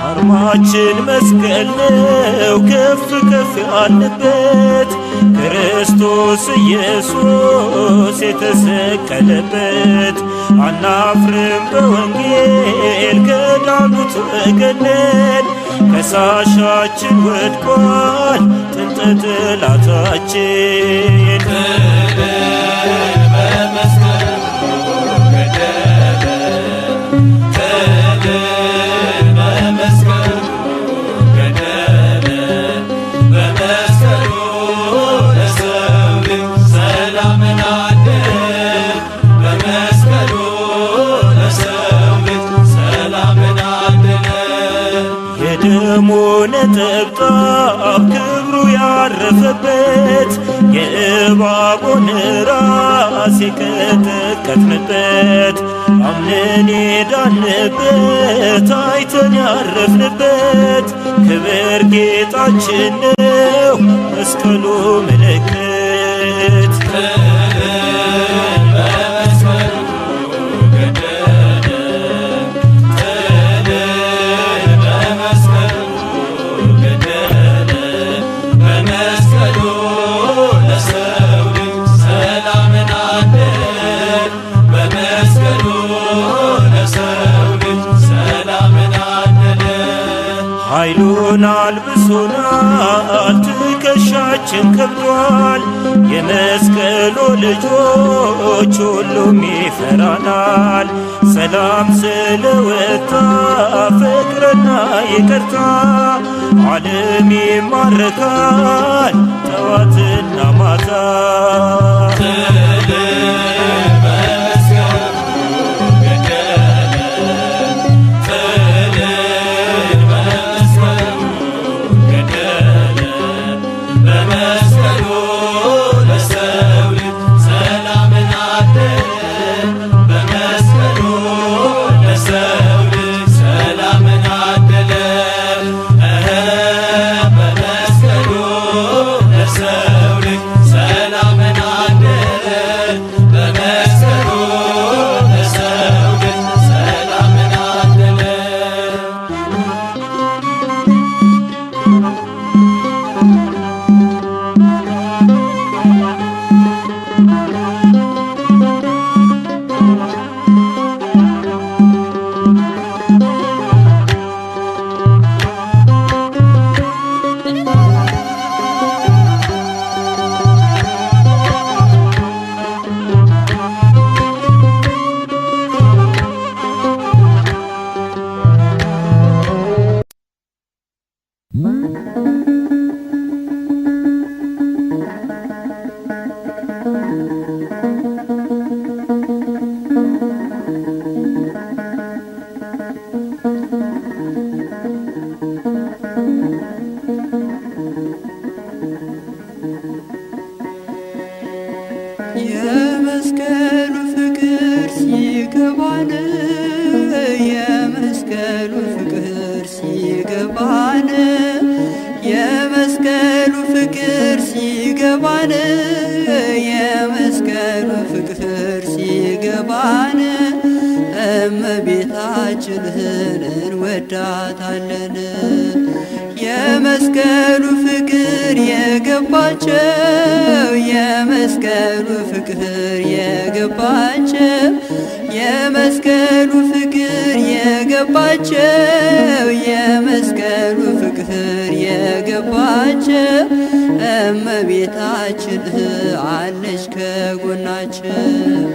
አርማችን መስቀል ነው ከፍ ከፍ ያልንበት ክርስቶስ ኢየሱስ የተሰቀለበት አናፍርም በወንጌል ከዳኑት ወገነን ከሳሻችን ወድቋል ጥንተ ጠላታችን የደሙ ነጠብጣብ ክብሩ ያረፈበት የእባቡን ራስ የቀጠቀጥንበት አምነን የዳንበት አይተን ያረፍንበት ክብር ጌጣችን ነው መስቀሉ ምልክት ኃይሉን አልብሶናል ትከሻችን ከብዷል የመስቀሉ ልጆች ሁሉም ይፈራናል ሰላም ስለወጣ ፍቅርና ይቅርታ ዓለም ይማረካል ጠዋትና ማታ ሰላምን አደለ የመስቀሉ ፍቅር ሲገባን የመስቀሉ ፍቅር ሲገባን የመስቀሉ ፍቅር ሲገባን የመስቀሉ ፍቅር ሲገባን እመቤታችንን እንወዳታለን። የመስቀሉ ፍቅር የገባቸው የመስቀሉ ፍቅር የገባቸው የመስቀሉ ፍቅር የገባቸው የመስቀሉ ፍቅር የገባቸው እመቤታችን አለች ከጎናችን።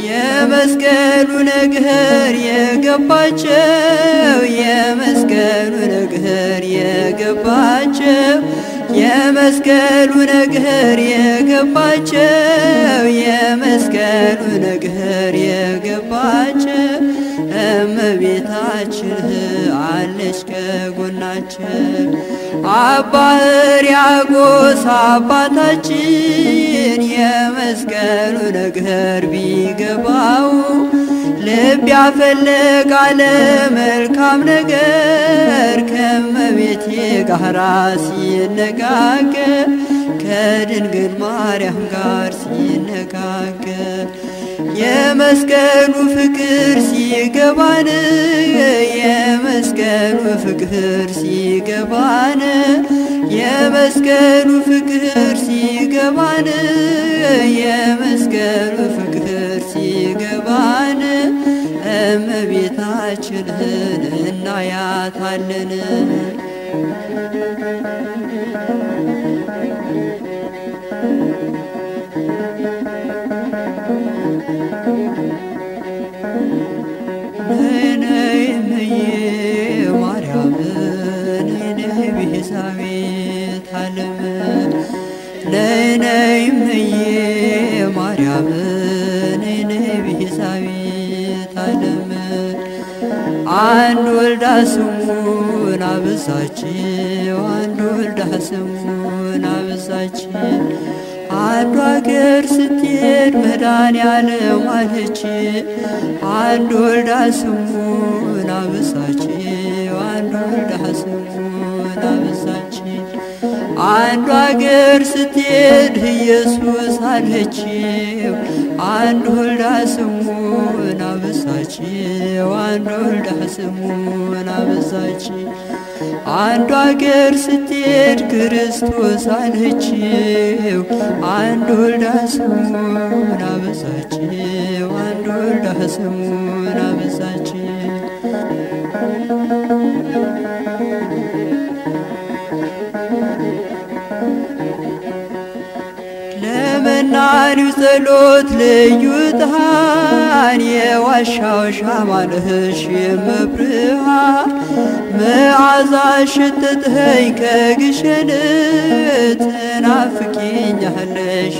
የመስቀሉ ነገር የገባቸው የመስቀሉ ነገር የገባቸው የመስቀሉ ነገር የገባቸው የመስቀሉ ነገር የገባቸው እመቤታችን አለች ከጎናችን። አባ ሕርያቆስ አባታችን የመስቀሉ ነገር ቢገባው ልብ ያፈለቃለ መልካም ነገር ከመቤቴ ጋራ ሲነጋገር ከድንግል ማርያም ጋር ሲነጋገር የመስቀሉ ፍቅር ሲገባን የመስቀሉ ፍቅር ሲገባን የመስቀሉ ፍቅር ሲገባን የመስቀሉ ፍቅር ሲገባን እመቤታችንን እናያታለን። ነይ እምዬ ማርያም ነይ ቤዛዊተ ዓለም ነይ እምዬ ማርያም ነይ ቤዛዊተ ዓለም አንድ ወልዳ ስሙን አበዛችው አንድ ወልዳ ስሙን አበዛችው አንዱ አገር ስትሄድ መድኃኔዓለም አለች አንድ ወልዳ ስሙን አበዛችው አንድ ወልዳ ስሙን አበዛችው አንዱ አገር ስትሄድ ኢየሱስ አለችው አንድ ወልዳ ስሙን አበዛችው አንድ ወልዳ ስሙን አበዛችው አንዱ አገር ስትሄድ ክርስቶስ አለችው አንድ ወልዳ ስሙን አበዛችው አንድ ወልዳ ስሙን አበዛችው ለመናኒው ጸሎት ልዩ ዕጣን የዋሻው ሻማ ነሽ የመብርሃን መዓዛሽ ሸተተኝ ከግሸን ትናፍቂኛለሽ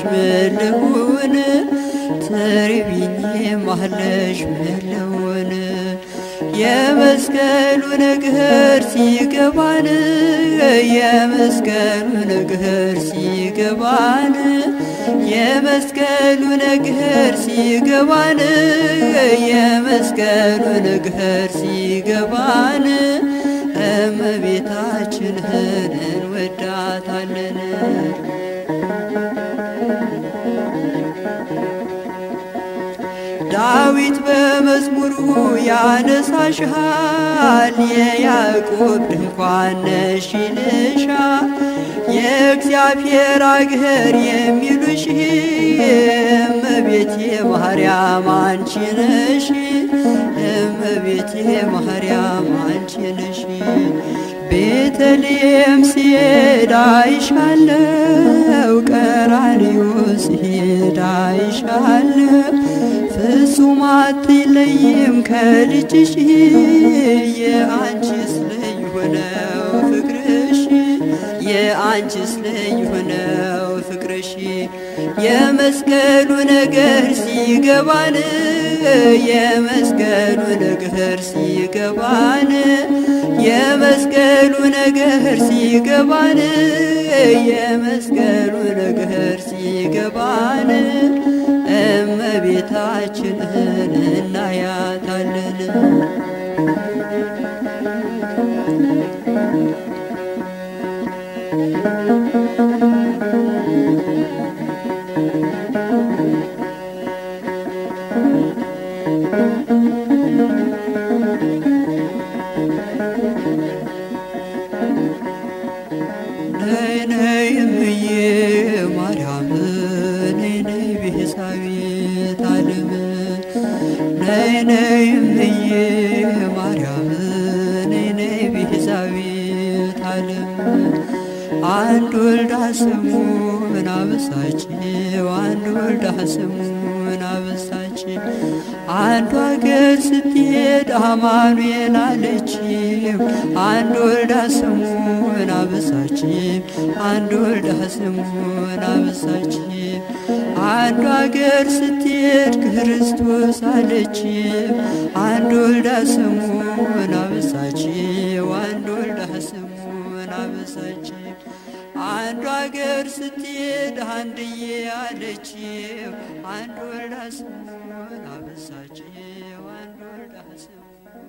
ምን ልሁን ትርቢኝማለሽ ምን ልሁን የመስቀሉ ነገር ሲገባን የመስቀሉ ነገር ሲገባን የመስቀሉ ነገር ሲገባን የመስቀሉ ነገር ሲገባን እመቤታችንን እንወዳታለን። ዳዊት በመዝሙሩ ያነሳሻል የያዕቆብ ድንኳን ነሽ ይልሻል የእግዚአብሔር አገር የሚሉሽ እመቤቴ ማርያም አንቺ ነሽ እመቤቴ ማርያም አንቺ ነሽ ቤተ ቤተልሔም ሲሄድ አይሻለው፣ ቀራንዮ ሲሄድ አይሻለው። ፍጹም አትለይም ከልጅሽ የአንቺስ ልዩ ነው ፍቅርሽ፣ የአንቺስ ልዩ ነው ፍቅርሽ። የመስቀሉ ነገር ሲገባን፣ የመስቀሉ ነገር ሲገባን፣ የመስቀሉ ነገር ሲገባን፣ የመስቀሉ ነገር ሲገባን እመቤታችንን እናያታለን። ነይ ነይ እምዬ ማርያም ነይ ነይ ቤዛዊተ ዓለም፣ ነይ ነይ እምዬ ማርያም ነይ ነይ ቤዛዊተ ዓለም። አንድ ወልዳ ስሙን አበሳችው፣ አንድ ወልዳ ስሙን አበሳችው። አንዱ አገር ስትሄድ አማኑኤል አለችው፣ አንድ ወልዳ ስሙን አበሳችው፣ አንድ ወልዳ ስሙን አበሳችው። አንዱ አገር ስትሄድ ክርስቶስ አለችው፣ አንድ ወልዳ ስሙን አበሳችው፣ አንድ ወልዳ ስሙን አበሳችው። አንዱ አገር ስትሄድ አንድዬ አለችው፣ አንድ ወልዳ ስሙን አበሳችው፣ አንድ ወልዳ ስሙን